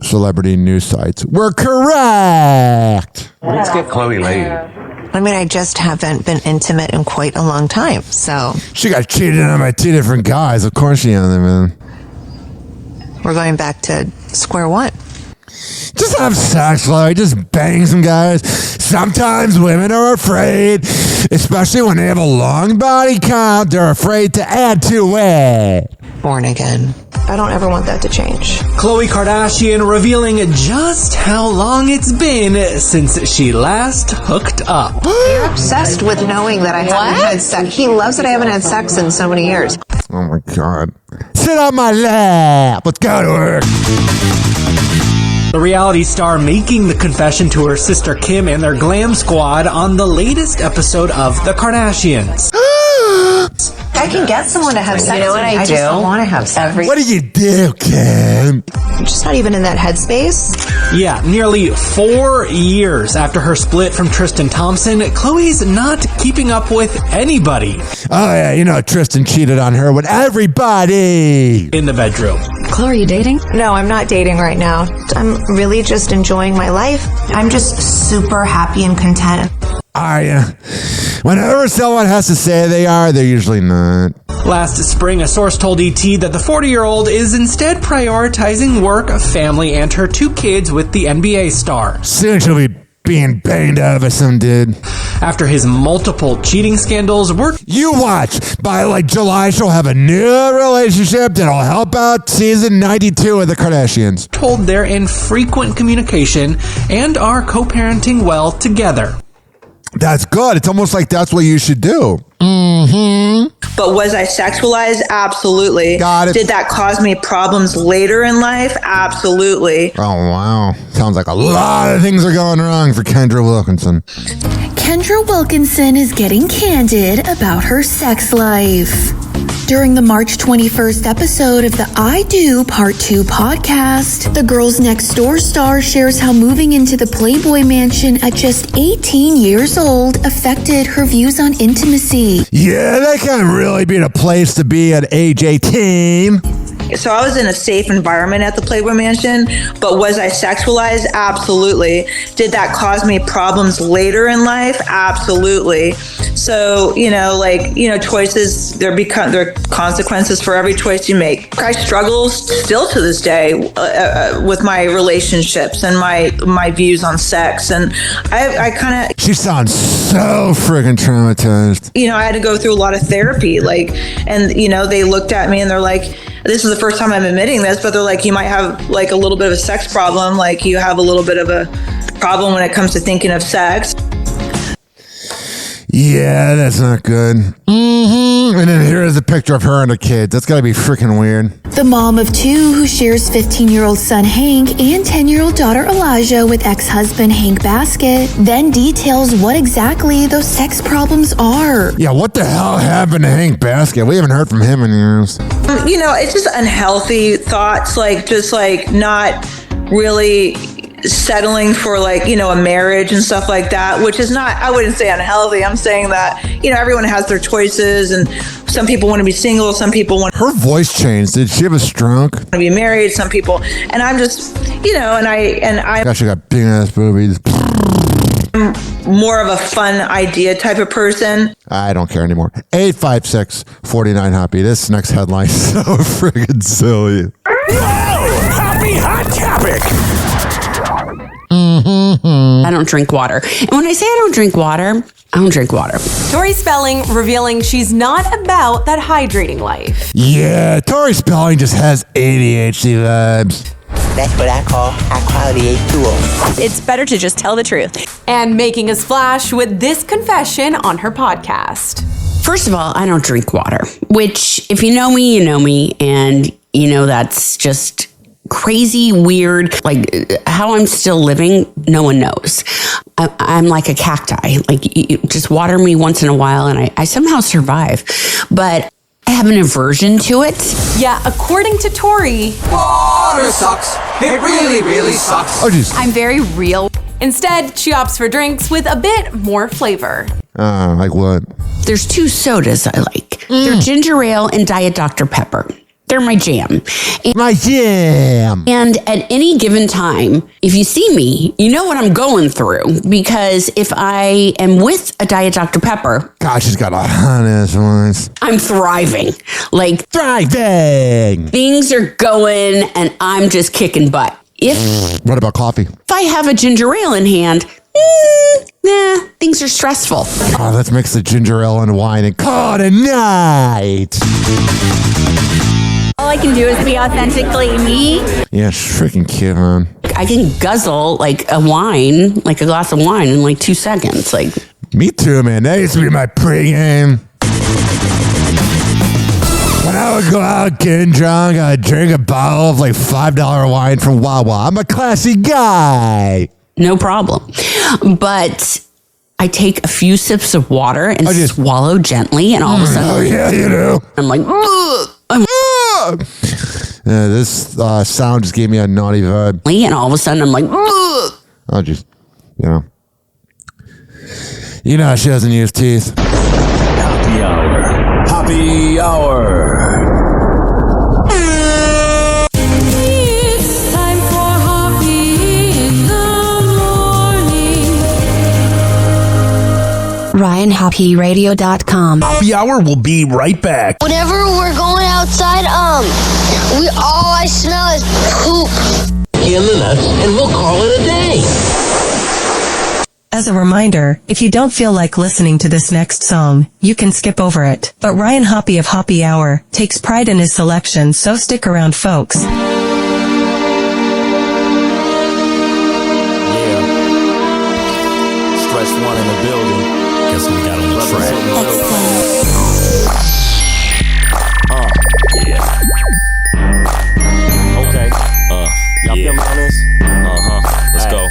celebrity news sites were correct. Let's get Chloe laid. I mean, I just haven't been intimate in quite a long time, so. She got cheated on by 2 different guys. Of course she has, man. We're going back to square one. Just have sex, like, just bang some guys. Sometimes women are afraid, especially when they have a long body count, they're afraid to add to it. Born again. I don't ever want that to change. Khloe Kardashian revealing just how long it's been since she last hooked up. You're obsessed with knowing that I haven't had sex. He loves that I haven't had sex in so many years. Oh my God. Sit on my lap. Let's go to work. The reality star making the confession to her sister Kim and their glam squad on the latest episode of The Kardashians. I can get someone to have sex. You know what I do? Just don't want to have sex. What do you do, Kim? I'm just not even in that headspace. Yeah, nearly 4 years after her split from Tristan Thompson, Khloe's not keeping up with anybody. Oh yeah, Tristan cheated on her with everybody. In the bedroom. Khloe, are you dating? No, I'm not dating right now. I'm really just enjoying my life. I'm just super happy and content. Are you? Whenever someone has to say they are, they're usually not. Last spring, a source told ET that the 40-year-old is instead prioritizing work, family, and her 2 kids with the NBA star. Soon she'll be being banged out by some dude. After his multiple cheating scandals, You watch! By July, she'll have a new relationship that'll help out season 92 of The Kardashians. Told they're in frequent communication and are co-parenting well together. That's good. It's almost like that's what you should do. But was I sexualized? Absolutely. Got it. Did that cause me problems later in life? Absolutely. Oh, wow. Sounds like a lot of things are going wrong for Kendra Wilkinson. Kendra Wilkinson is getting candid about her sex life. During the March 21st episode of the I Do Part 2 podcast, the Girls Next Door star shares how moving into the Playboy mansion at just 18 years old affected her views on intimacy. Yeah, that can really be the place to be at age 18. So I was in a safe environment at the Playboy Mansion, but was I sexualized? Absolutely. Did that cause me problems later in life? Absolutely. So, choices, there are consequences for every choice you make. I struggle still to this day with my relationships and my views on sex. And I kind of... She sounds so friggin' traumatized. I had to go through a lot of therapy, they looked at me and they're like, this is the first time I'm admitting this, but they're like, you might have a little bit of a sex problem. You have a little bit of a problem when it comes to thinking of sex. Yeah, that's not good. And then here's a picture of her and her kids. That's gotta be freaking weird. The mom of 2 who shares 15-year-old son Hank and 10-year-old daughter Elijah with ex-husband Hank Baskett then details what exactly those sex problems are. Yeah, what the hell happened to Hank Baskett? We haven't heard from him in years. It's just unhealthy thoughts, not really settling for like, you know, a marriage and stuff like that, which is not, I wouldn't say unhealthy. I'm saying that, you know, everyone has their choices, and some people want to be single, some people want Her voice changed. Did she have a stroke? to be married, some people, and I'm just, you know, and I Gosh, she got big ass boobies. I'm more of a fun idea type of person. I don't care anymore. 856-49 Hoppy. This next headline is so friggin' silly. Happy hot topic. I don't drink water. And when I say I don't drink water, I don't drink water. Tori Spelling revealing she's not about that hydrating life. Yeah, Tori Spelling just has ADHD vibes. That's what I call high-quality H2O. It's better to just tell the truth. And making a splash with this confession on her podcast. First of all, I don't drink water, which if you know me, and you know that's just crazy, weird, like how I'm still living, no one knows. I'm like a cacti. Like, you just water me once in a while and I somehow survive. But I have an aversion to it. Yeah, according to Tori, water sucks. It really, really sucks. Oh, jeez. I'm very real. Instead, she opts for drinks with a bit more flavor. Like what? There's two sodas I like. They're ginger ale and Diet Dr. Pepper. They're my jam. My jam. And at any given time, if you see me, you know what I'm going through. Because if I am with a Diet Dr. Pepper, gosh, she's got a hot ass voice. I'm thriving. Like, thriving. Things are going and I'm just kicking butt. What about coffee? If I have a ginger ale in hand, things are stressful. Oh, let's mix the ginger ale and wine and call it a night. All I can do is be authentically me. Yeah, she's freaking cute, man. I can guzzle like a glass of wine in like 2 seconds. Like, me too, man. That used to be my pregame. When I would go out getting drunk, I'd drink a bottle of like $5 wine from Wawa. I'm a classy guy. No problem. But I take a few sips of water and swallow gently, and all of a sudden, oh yeah, you do. I'm like, this sound just gave me a naughty vibe. And all of a sudden, I'm like, I'll just, you know, she doesn't use teeth. Happy hour. Happy hour. It's time for Hoppy in the morning. RyanHoppyRadio.com. Happy hour will be right back. Whenever we're going outside, all I smell is poop. In the nuts, and we'll call it a day. As a reminder, if you don't feel like listening to this next song, you can skip over it. But Ryan Hoppy of Hoppy Hour takes pride in his selection, so stick around, folks. Yeah. Stretch one in the building. Guess what we got on the track? Okay. Y'all feel me on this? Let's go.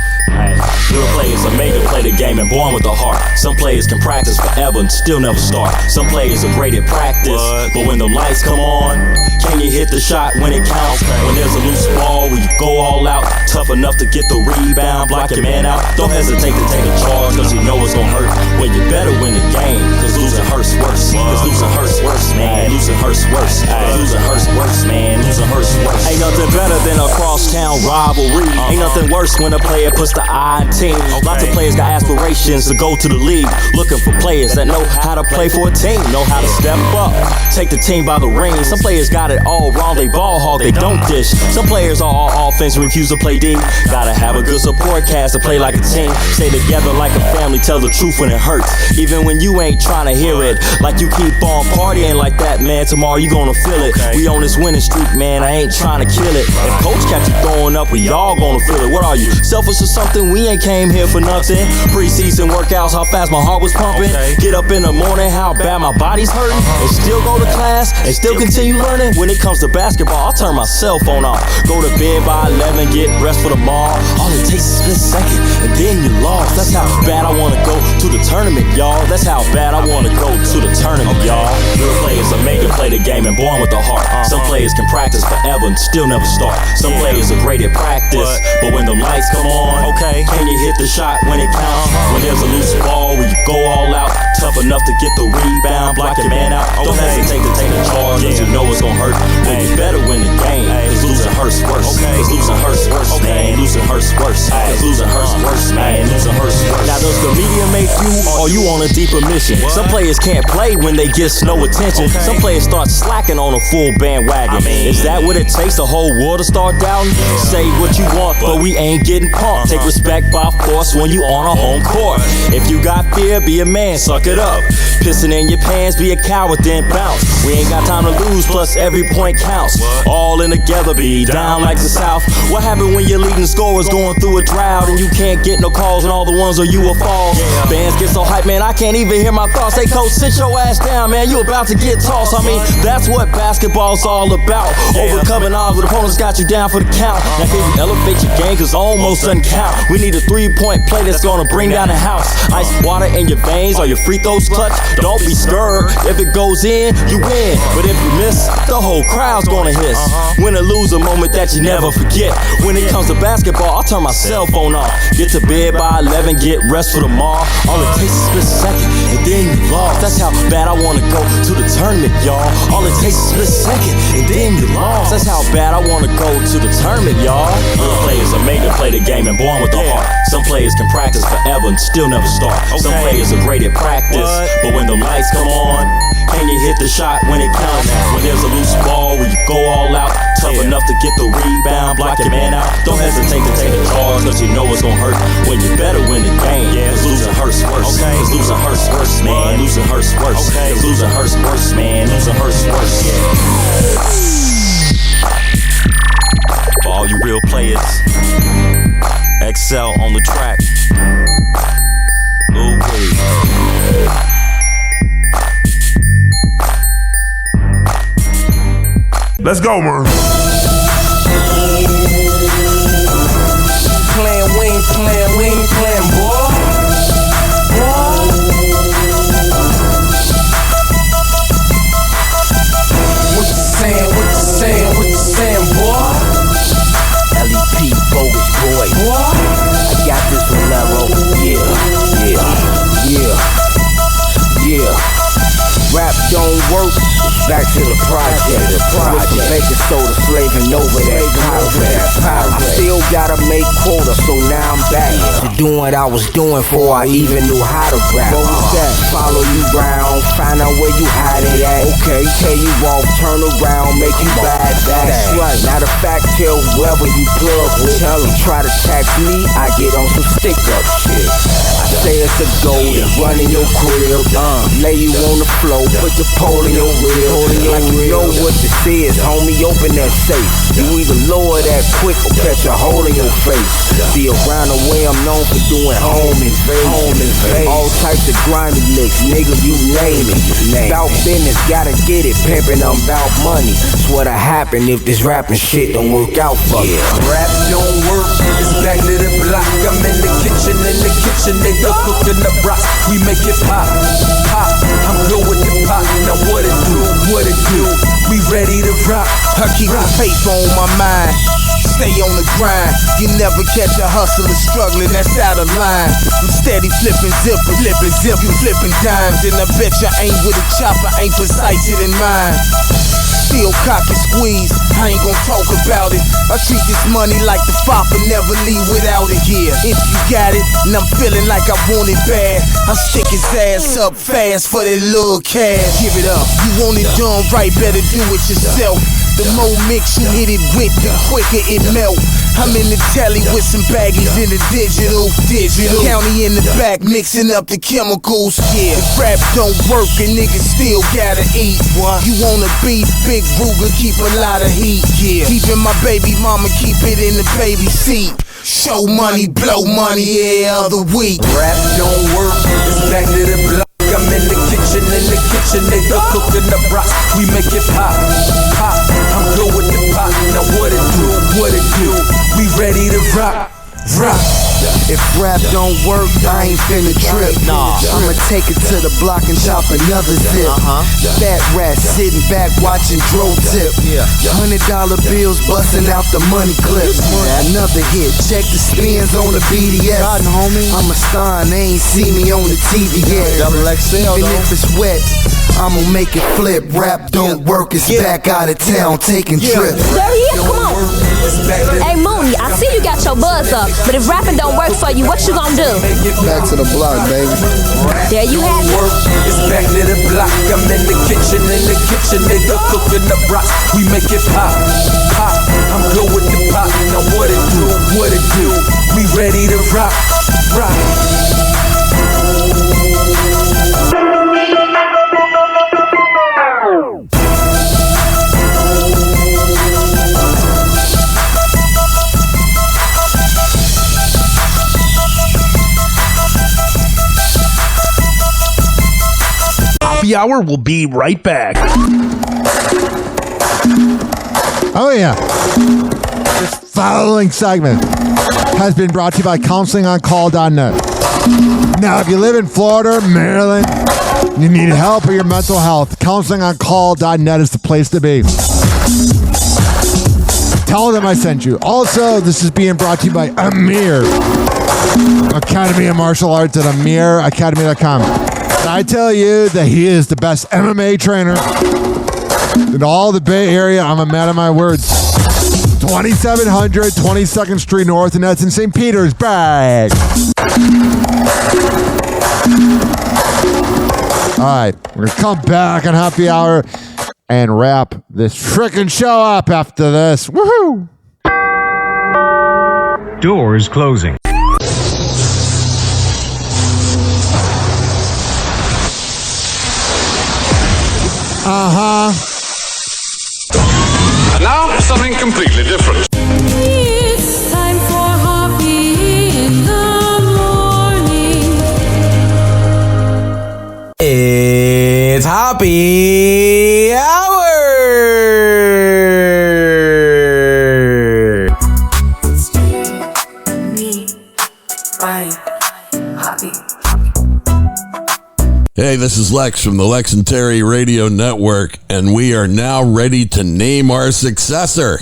Real players are made to play the game and born with a heart. Some players can practice forever and still never start. Some players are great at practice, but when the lights come on, can you hit the shot when it counts? When there's a loose ball, will you go all out? Tough enough to get the rebound, block your man out. Don't hesitate to take a charge, cause you know it's gonna hurt. Well, you better win the game, cause losing hurts worse. Cause losing hurts worse, man. Losing hurts worse. Losing hurts worse, man. Losing hurts worse. Ain't nothing better than a crosstown rivalry. Ain't nothing worse when a player puts the I in team. Lots of players got aspirations to go to the league, looking for players that know how to play for a team, know how to step up, take the team by the reins. Some players got it all wrong, they ball hog, they don't dish. Some players are all offense, refuse to play D. Gotta have a good support cast to play like a team. Stay together like a family, tell the truth when it hurts, even when you ain't trying to hear it. Like you keep on partying like that, man, tomorrow you gonna feel it. We on this winning streak, man, I ain't trying to kill it. If coach catch you throwing up, we all gonna feel it. What are you, selfish or something? We ain't came here for nothing. Preseason workouts, how fast my heart was pumping. Get up in the morning, how bad my body's hurting, and still go to class and still continue learning. When it comes to basketball, I'll turn my cell phone off. Go to bed by 11, get rest for tomorrow. All it takes is a split second, and then you lost. That's how bad I wanna go to the tournament, y'all. That's how bad I wanna go to the tournament, y'all. Real players are making plays play the game and born with a heart. Some players can practice forever and still never start. Some players are great at practice, but when the lights come on, can you hit the shot when it counts? When there's a loose ball, when you go all out, tough enough to get the rebound, block your man out. Don't hesitate to take the charge, cause you know it's gonna hurt. When you better win the game, cause losing hurts worse. Cause losing hurts worse, man. Losing hurts worse. Cause losing hurts worse, man. Losing hurts worse. Now does the media make you, or you on a deeper mission? Some players can't play when they get no attention. Some players start slacking on a full bandwagon. Is that what it takes the whole world to start doubting? Say what you want, but we ain't getting pumped. Take respect by force when you on a home court. If you got fear, be a man, suck it up. Pissing in your pants, be a coward, then bounce. We ain't got time to lose, plus every point counts. All in together, be down like the South. What happened when your leading scorer's going through a drought and you can't get no calls and all the ones are you a falls? Fans get so hyped, man, I can't even hear my thoughts. Hey, coach, sit your ass down, man, you about to get tossed. I mean, that's what basketball's all about. Overcoming odds with opponents got you down for the count. Now can you elevate your game, cause almost doesn't count. We need a 3-point play that's gonna bring down the house. Ice water in your veins, are your free throws clutch? Don't be scared, if it goes in, you win. But if you miss, the whole crowd's gonna hiss. Win or lose, a moment that you never forget. When it comes to basketball, I'll turn my cell phone off. Get to bed by 11, get rest for tomorrow. All it takes is a split second, and then you lost. That's how bad I wanna go to the tournament, y'all. All it takes is a split second, and then you lost. That's how bad I wanna go to the tournament, y'all. Real players are made to play the game and born with a heart. Some players can practice forever and still never start. Some players are great at practice, but when the lights come on, can you hit the shot when it counts? When there's a loose ball, when you go all out, tough enough to get the rebound, block your man out. Don't hesitate to take the charge, cause you know it's gonna hurt. When you better win the game, cause losing hurts worse. Cause losing hurts worse, man. Losing hurts worse. Cause losing hurts worse, man. Losing hurts worse. For all you real players, excel on the track. Ooh, Let's go, man. We ain't playing, boy. What you saying, boy? LEP, bogus boy. I got this one, Lero. Yeah. Rap don't work. Back to the project. With the baking soda slaving over that pirate. I still gotta make quota, so now I'm back to doing what I was doing before I even knew how to rap. What was that? Follow you round, find out where you hide it at. Okay, tell you off, turn around, make you bad. That's right. Matter of fact, tell whoever you plug with. Tell them try to tax me, I get on some stick up shit. I say it's a goal to run in your crib, lay you on the floor, put the pole in your rib. Like you know what this is, homie, open that safe. You either lower that quick or catch a hole in your face. See, around the way I'm known for doing home invasion. All types of grimy licks, nigga, you name it. About business, gotta get it, pimpin', I'm about money. It's what'll happen if this rapping shit don't work out for me. Rap don't work, it's back to the block. I'm in the kitchen, they go cooking the rocks. We make it pop. I'm good with the pop, now what it do? We ready to rock. I keep the paper on my mind. Stay on the grind. You never catch a hustler struggling, that's out of line. I'm steady flipping zippers, you flipping dimes. And I bet you ain't with a chopper, ain't precise it in mine. Still cock and squeeze, I ain't gon' talk about it. I treat this money like the fopper, never leave without it. Yeah, if you got it, and I'm feeling like I want it bad, I'll stick his ass up fast for that little cash. Give it up, you want it done right, better do it yourself. The more mix you hit it with, the quicker it melt. I'm in the telly with some baggies in the digital. County in the back mixing up the chemicals. Yeah, if rap don't work, a nigga still gotta eat. You wanna beef, big Ruger, keep a lot of heat. Yeah, even my baby mama keep it in the baby seat. Show money, blow money every other week. Rap don't work, it's back to the block. I'm in the kitchen, they go cooking the rocks. We make it pop. I'm good with the pop, now what it do? We ready to rock. If rap don't work, I ain't finna trip. I'ma take it to the block and chop another zip. Fat rat sitting back watching Dro tip. $100 bills busting out the money clips. Another hit, check the spins on the BDS. I'm a star and they ain't see me on the TV yet. Even if it's wet, I'ma make it flip. Rap don't work, it's back out of town taking trips. There he is, come on. Hey Mooney, I see you got your buzz up, but if rapping don't work for you, what you gonna do? Back to the block, baby. There you have it. It's back to the block. I'm in the kitchen, nigga, cooking up rocks. We make it pop, pop. I'm good with the pop. Now what it do? We ready to rock, rock. Happy Hour will be right back. Oh, yeah. This following segment has been brought to you by counselingoncall.net. Now, if you live in Florida, Maryland, you need help with your mental health, counselingoncall.net is the place to be. Tell them I sent you. Also, this is being brought to you by Amir, Academy of Martial Arts at amiracademy.com. And I tell you that he is the best MMA trainer in all the Bay Area. I'm a man of my words. 2700 22nd Street North, and that's in St. Petersburg. All right, we're going to come back on Happy Hour and wrap this frickin' show up after this. Woohoo! Doors closing. Now, something completely different. It's time for Hoppe in the morning. It's Happy Hour! It's you, me, Ryan, Hoppe. Hey, this is Lex from the Lex and Terry Radio Network, and we are now ready to name our successor,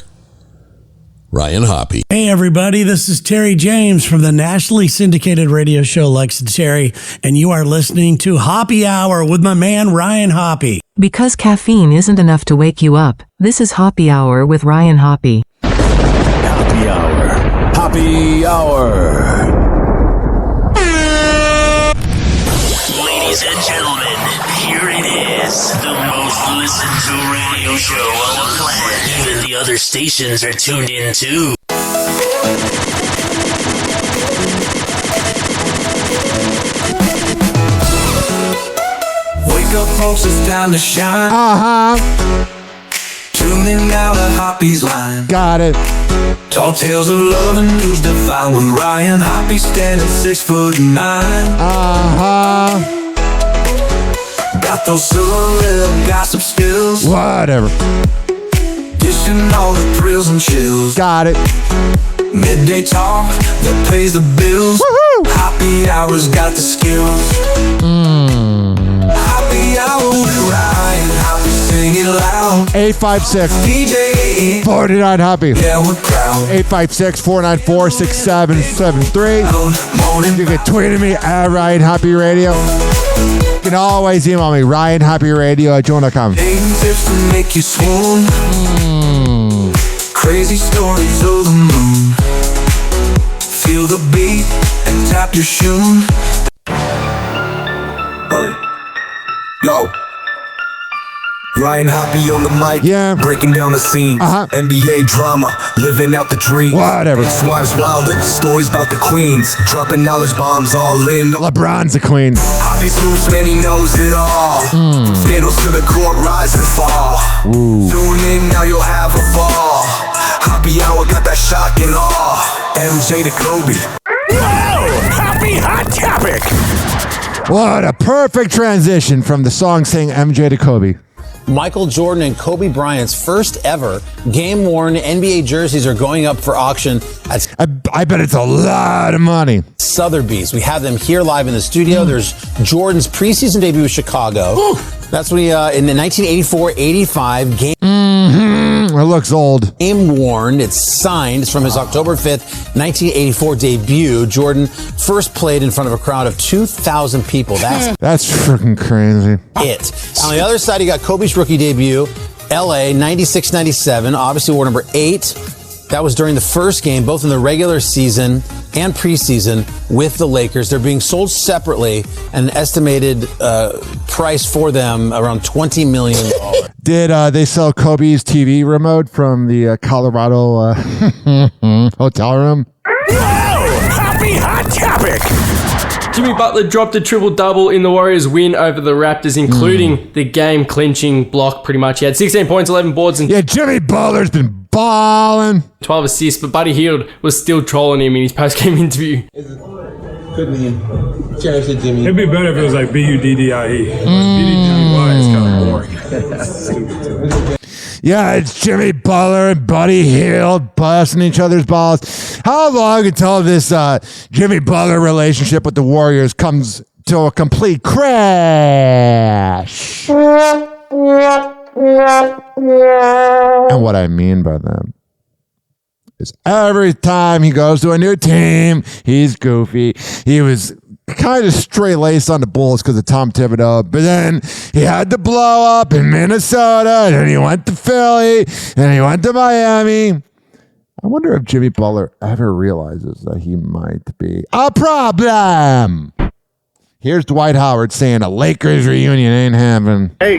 Ryan Hoppe. Hey, everybody, this is Terry James from the nationally syndicated radio show Lex and Terry, and you are listening to Happy Hour with my man, Ryan Hoppe. Because caffeine isn't enough to wake you up, this is Happy Hour with Ryan Hoppe. Happy Hour. Happy Hour. Ladies and gentlemen, here it is, the most listened to radio show on the planet. Even the other stations are tuned in too. Wake up, folks, it's time to shine. Tune in now to Hoppe's line. Got it. Tall tales of love and news to find with Ryan Hoppe standing 6'9". Got those silver lip gossip skills. Whatever. Dishing all the thrills and chills. Got it. Midday talk that pays the bills. Woohoo! Happy Hour's got the skills. Happy Hour with Ryan Hoppe, sing it loud. 856 DJ 49 Happy. Yeah, we're proud. 856-494-6773. You can tweet at me at Ryan Happy Radio. You can always email me, RyanHappyRadio@gmail.com. Taking tips to make you swoon. Crazy stories of the moon. Feel the beat and tap your shoe. Yo. Ryan Hoppe on the mic, breaking down the scene. NBA drama, living out the dream. Whatever. Swives wild, stories about the queens, dropping knowledge bombs all in. LeBron's the queen. Hoppe's moves, man, he knows it all. Scandals to the court, rise and fall. Tune in, now you'll have a ball. Happy Hour got that shock and awe. MJ to Kobe. Whoa! Happy Hot Topic! What a perfect transition from the song saying MJ to Kobe. Michael Jordan and Kobe Bryant's first ever game-worn NBA jerseys are going up for auction at I bet it's a lot of money. Sotheby's. We have them here live in the studio. There's Jordan's preseason debut with Chicago. That's when he, in the 1984-85 game. It looks old. Game worn. It's signed. It's from his October 5th, 1984 debut. Jordan first played in front of a crowd of 2,000 people. That's freaking crazy. It. On the other side, you got Kobe's rookie debut, LA, 96-97, obviously war number 8. That was during the first game, both in the regular season and preseason with the Lakers. They're being sold separately, and an estimated price for them around $20 million. Did they sell Kobe's TV remote from the Colorado hotel room? Happy hot topic! Jimmy Butler dropped a triple-double in the Warriors' win over the Raptors, including the game-clinching block, pretty much. He had 16 points, 11 boards, and... Yeah, Jimmy Butler's been balling. 12 assists, but Buddy Hield was still trolling him in his post-game interview. Couldn't he? Cherish it, Jimmy. It'd be better if it was like B-U-D-D-I-E. B-D-D-Y is kind of boring. Yeah, it's Jimmy Butler and Buddy Hield busting each other's balls. How long until this Jimmy Butler relationship with the Warriors comes to a complete crash? And what I mean by that is every time he goes to a new team, he's goofy. He was kind of straight-laced on the Bulls because of Tom Thibodeau, but then he had to blow up in Minnesota, and then he went to Philly, and he went to Miami. I wonder if Jimmy Butler ever realizes that he might be a problem. Here's Dwight Howard saying a Lakers reunion ain't happening. Hey,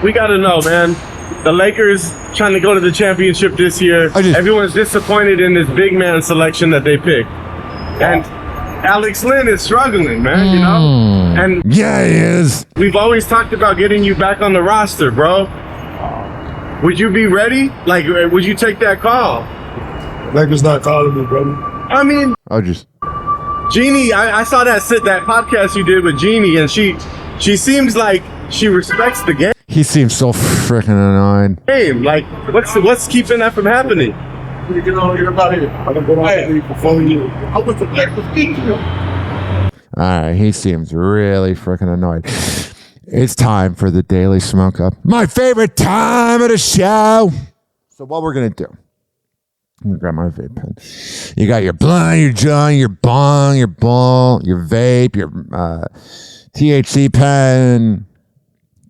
we got to know, man. The Lakers trying to go to the championship this year. Everyone's disappointed in this big man selection that they picked. And Alex Lynn is struggling, man, you know? And yeah, he is. We've always talked about getting you back on the roster, bro. Would you be ready? Like, would you take that call? Lakers not calling me, brother. I mean, Jeannie, I saw that podcast you did with Jeannie, and she seems like she respects the game. He seems so freaking annoyed. Hey, like, what's keeping that from happening? Alright, he seems really freaking annoyed. It's time for the Daily Smoke Up. My favorite time of the show. So what we're going to do. I'm going to grab my vape pen. You got your blunt, your joint, your bong, your bowl, your vape, your THC pen,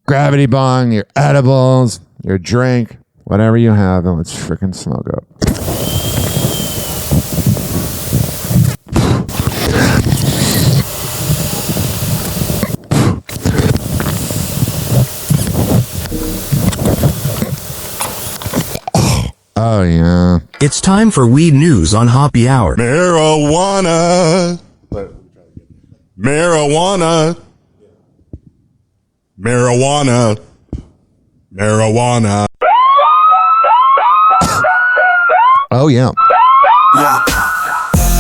gravity bong, your edibles, your drink, whatever you have, and let's freaking smoke up. Oh, yeah. It's time for weed news on Hoppe Hour. Marijuana. Marijuana. Marijuana. Marijuana. Oh, yeah.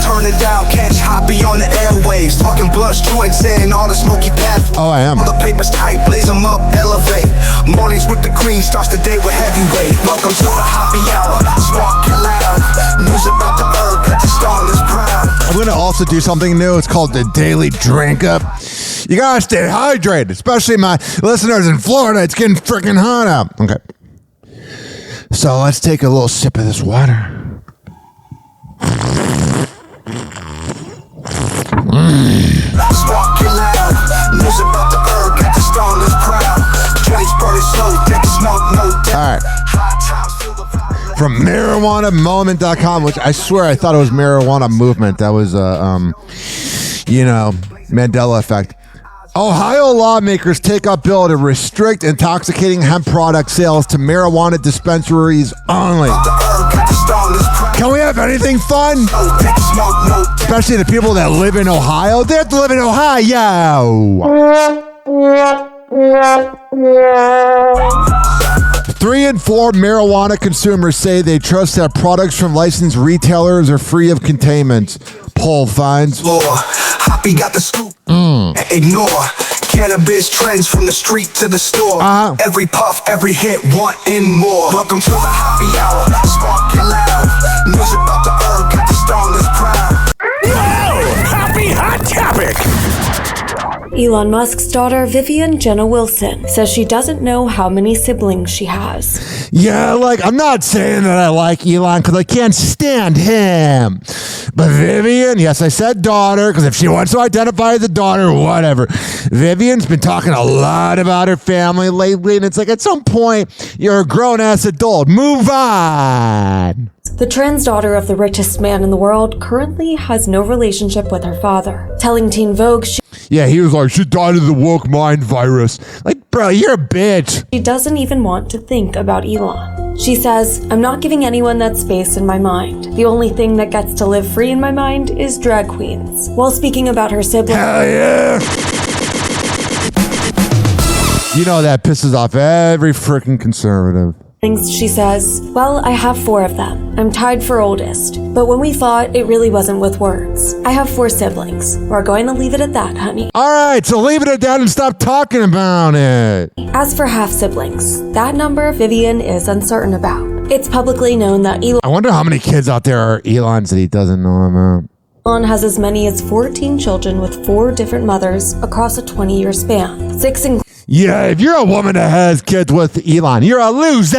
Turn it down, catch Hoppe on the airwaves. Talking blunts, joints, and all the smoky path. Oh, I am. All the papers tight, blaze them up, elevate. Mornings with the cream, starts the day with heavyweight. Welcome to the Hoppe Hour. Spark it loud. News about the herb, got the starless proud. I'm going to also do something new. It's called the Daily Drink Up. You got to stay hydrated, especially my listeners in Florida. It's getting freaking hot out. Okay. So let's take a little sip of this water. Spark it loud. News about the herb, got the starless proud. Joints burning slow, take a smoke, no doubt. All right. From marijuanamoment.com, which I swear I thought it was marijuana movement. That was, Mandela effect. Ohio lawmakers take up bill to restrict intoxicating hemp product sales to marijuana dispensaries only. Can we have anything fun? Especially the people that live in Ohio. They have to live in Ohio. 3 in 4 marijuana consumers say they trust that products from licensed retailers are free of contaminants. Poll finds. Hoppe got the scoop. Ignore. Cannabis trends from the street to the store. Every puff, every hit, wanting more. Welcome to the happy hour, sparking loud. Music about the herb, get the strongest crowd. Whoa! Happy Hot Topic! Elon Musk's daughter, Vivian Jenna Wilson, says she doesn't know how many siblings she has. Yeah, like, I'm not saying that I like Elon because I can't stand him. But Vivian, yes, I said daughter, because if she wants to identify as a daughter, whatever. Vivian's been talking a lot about her family lately, and it's like, at some point, you're a grown-ass adult. Move on. The trans daughter of the richest man in the world currently has no relationship with her father. Telling Teen Vogue Yeah, he was like, she died of the woke mind virus. Like, bro, you're a bitch. she doesn't even want to think about Elon. She says, I'm not giving anyone that space in my mind. The only thing that gets to live free in my mind is drag queens. While speaking about her siblings. Hell yeah. You know that pisses off every freaking conservative. She says, well, I have 4 of them. I'm tied for oldest. But when we fought, it really wasn't with words. I have 4 siblings. We're going to leave it at that, honey. All right, so leave it at that and stop talking about it. As for half siblings, that number Vivian is uncertain about. It's publicly known that I wonder how many kids out there are Elons that he doesn't know about. Elon has as many as 14 children with 4 different mothers across a 20-year span. 6 including Yeah, if you're a woman that has kids with Elon, you're a loser.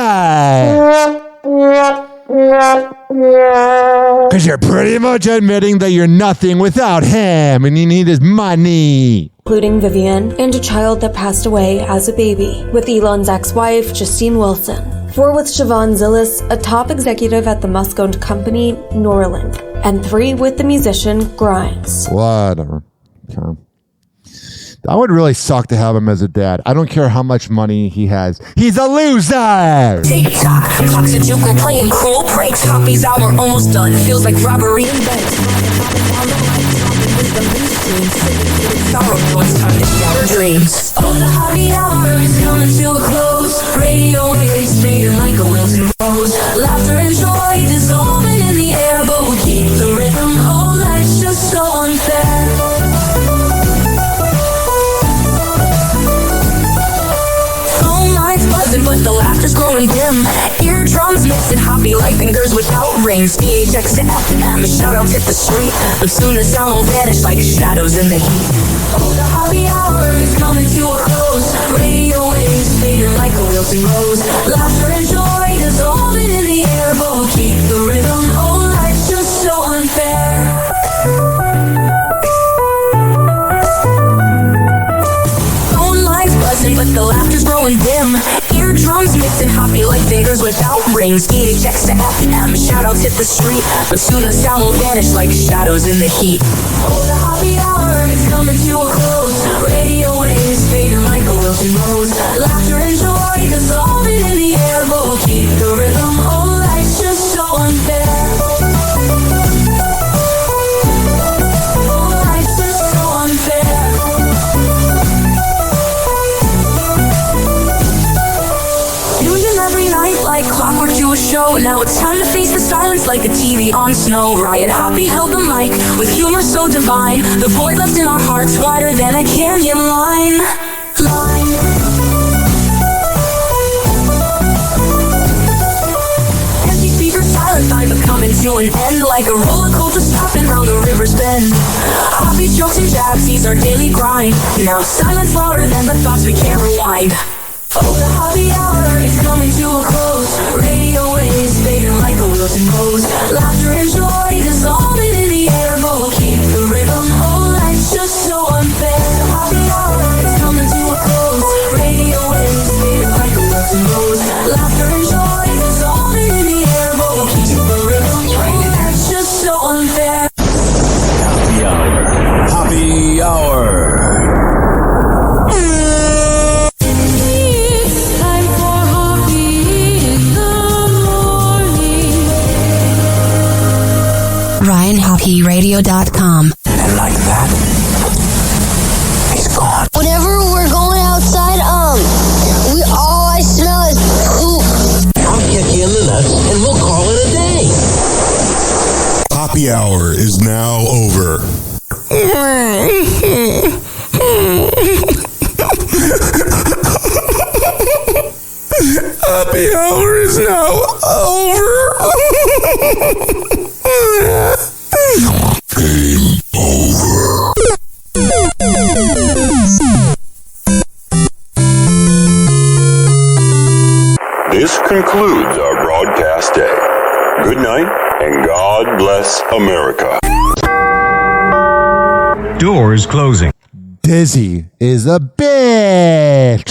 Because you're pretty much admitting that you're nothing without him and you need his money. including Vivian, and a child that passed away as a baby, with Elon's ex-wife, Justine Wilson. 4 with Siobhan Zillis, a top executive at the Musk-owned company, Neuralink, and 3 with the musician, Grimes. Whatever. Okay. That would really suck to have him as a dad. I don't care how much money he has. He's a loser! TikTok, clocks and juke, we're playing cool breaks. Hoppy's hour almost done. Feels like robbery in bed. Sorrow, it's time to shatter dreams. Oh, the happy hour is coming to a close. Radio waves fading like a wilted rose. Laughter and joy dissolving in the air, but we keep the rhythm. Oh, life's just so unfair. But the laughter's growing dim. Eardrums mixing hoppy like fingers without rings. DHX to FM, shout-outs hit the street. But soon the sound will vanish like shadows in the heat. Oh, the happy hour is coming to a close. Radio waves fading like a wilting rose. Laughter and joy dissolving in the air, but we'll keep the rhythm. Oh, life's just so unfair. But the laughter's growing dim. Eardrums mixing hoppy like fingers without rings. DHX to FM, shout-outs hit the street. But soon the sound will vanish like shadows in the heat. Oh, the happy hour is coming to a close. Radio waves fading like a wilting rose. Laughter and joy dissolving in the air, but we'll keep the rhythm. Oh, life's just so unfair. Oh, life's just so unfair. Every night like clockwork to a show. Now it's time to face the silence like a TV on snow. Riot Hoppy held the mic with humor so divine. The void left in our hearts wider than a canyon line. Empty speakers silent, time but coming to an end. Like a roller coaster stopping round the river's bend. Hoppy's jokes and jabs, these our daily grind. Now silence louder than the thoughts we can't rewind. Oh, the happy hour is coming to a close. Radio waves fading like a wilting rose. Laughter and joy dissolving in the air, but we'll keep the rhythm. Oh, life's just so unfair. The happy hour is coming to a close. Radio waves fading like a wilting rose. Laughter and joy dissolving in the air, but we'll keep the rhythm. Oh, life's just so unfair. Happy hour. Happy hour. RyanHoppyRadio.com. And like that, he's gone. Whenever we're going outside, all I smell is poop. I'll kick you in the nuts and we'll call it a day. Happy hour is now over. Happy hour is now over. Game over. This concludes our broadcast day. Good night, and God bless America. Doors closing. Dizzy is a bitch.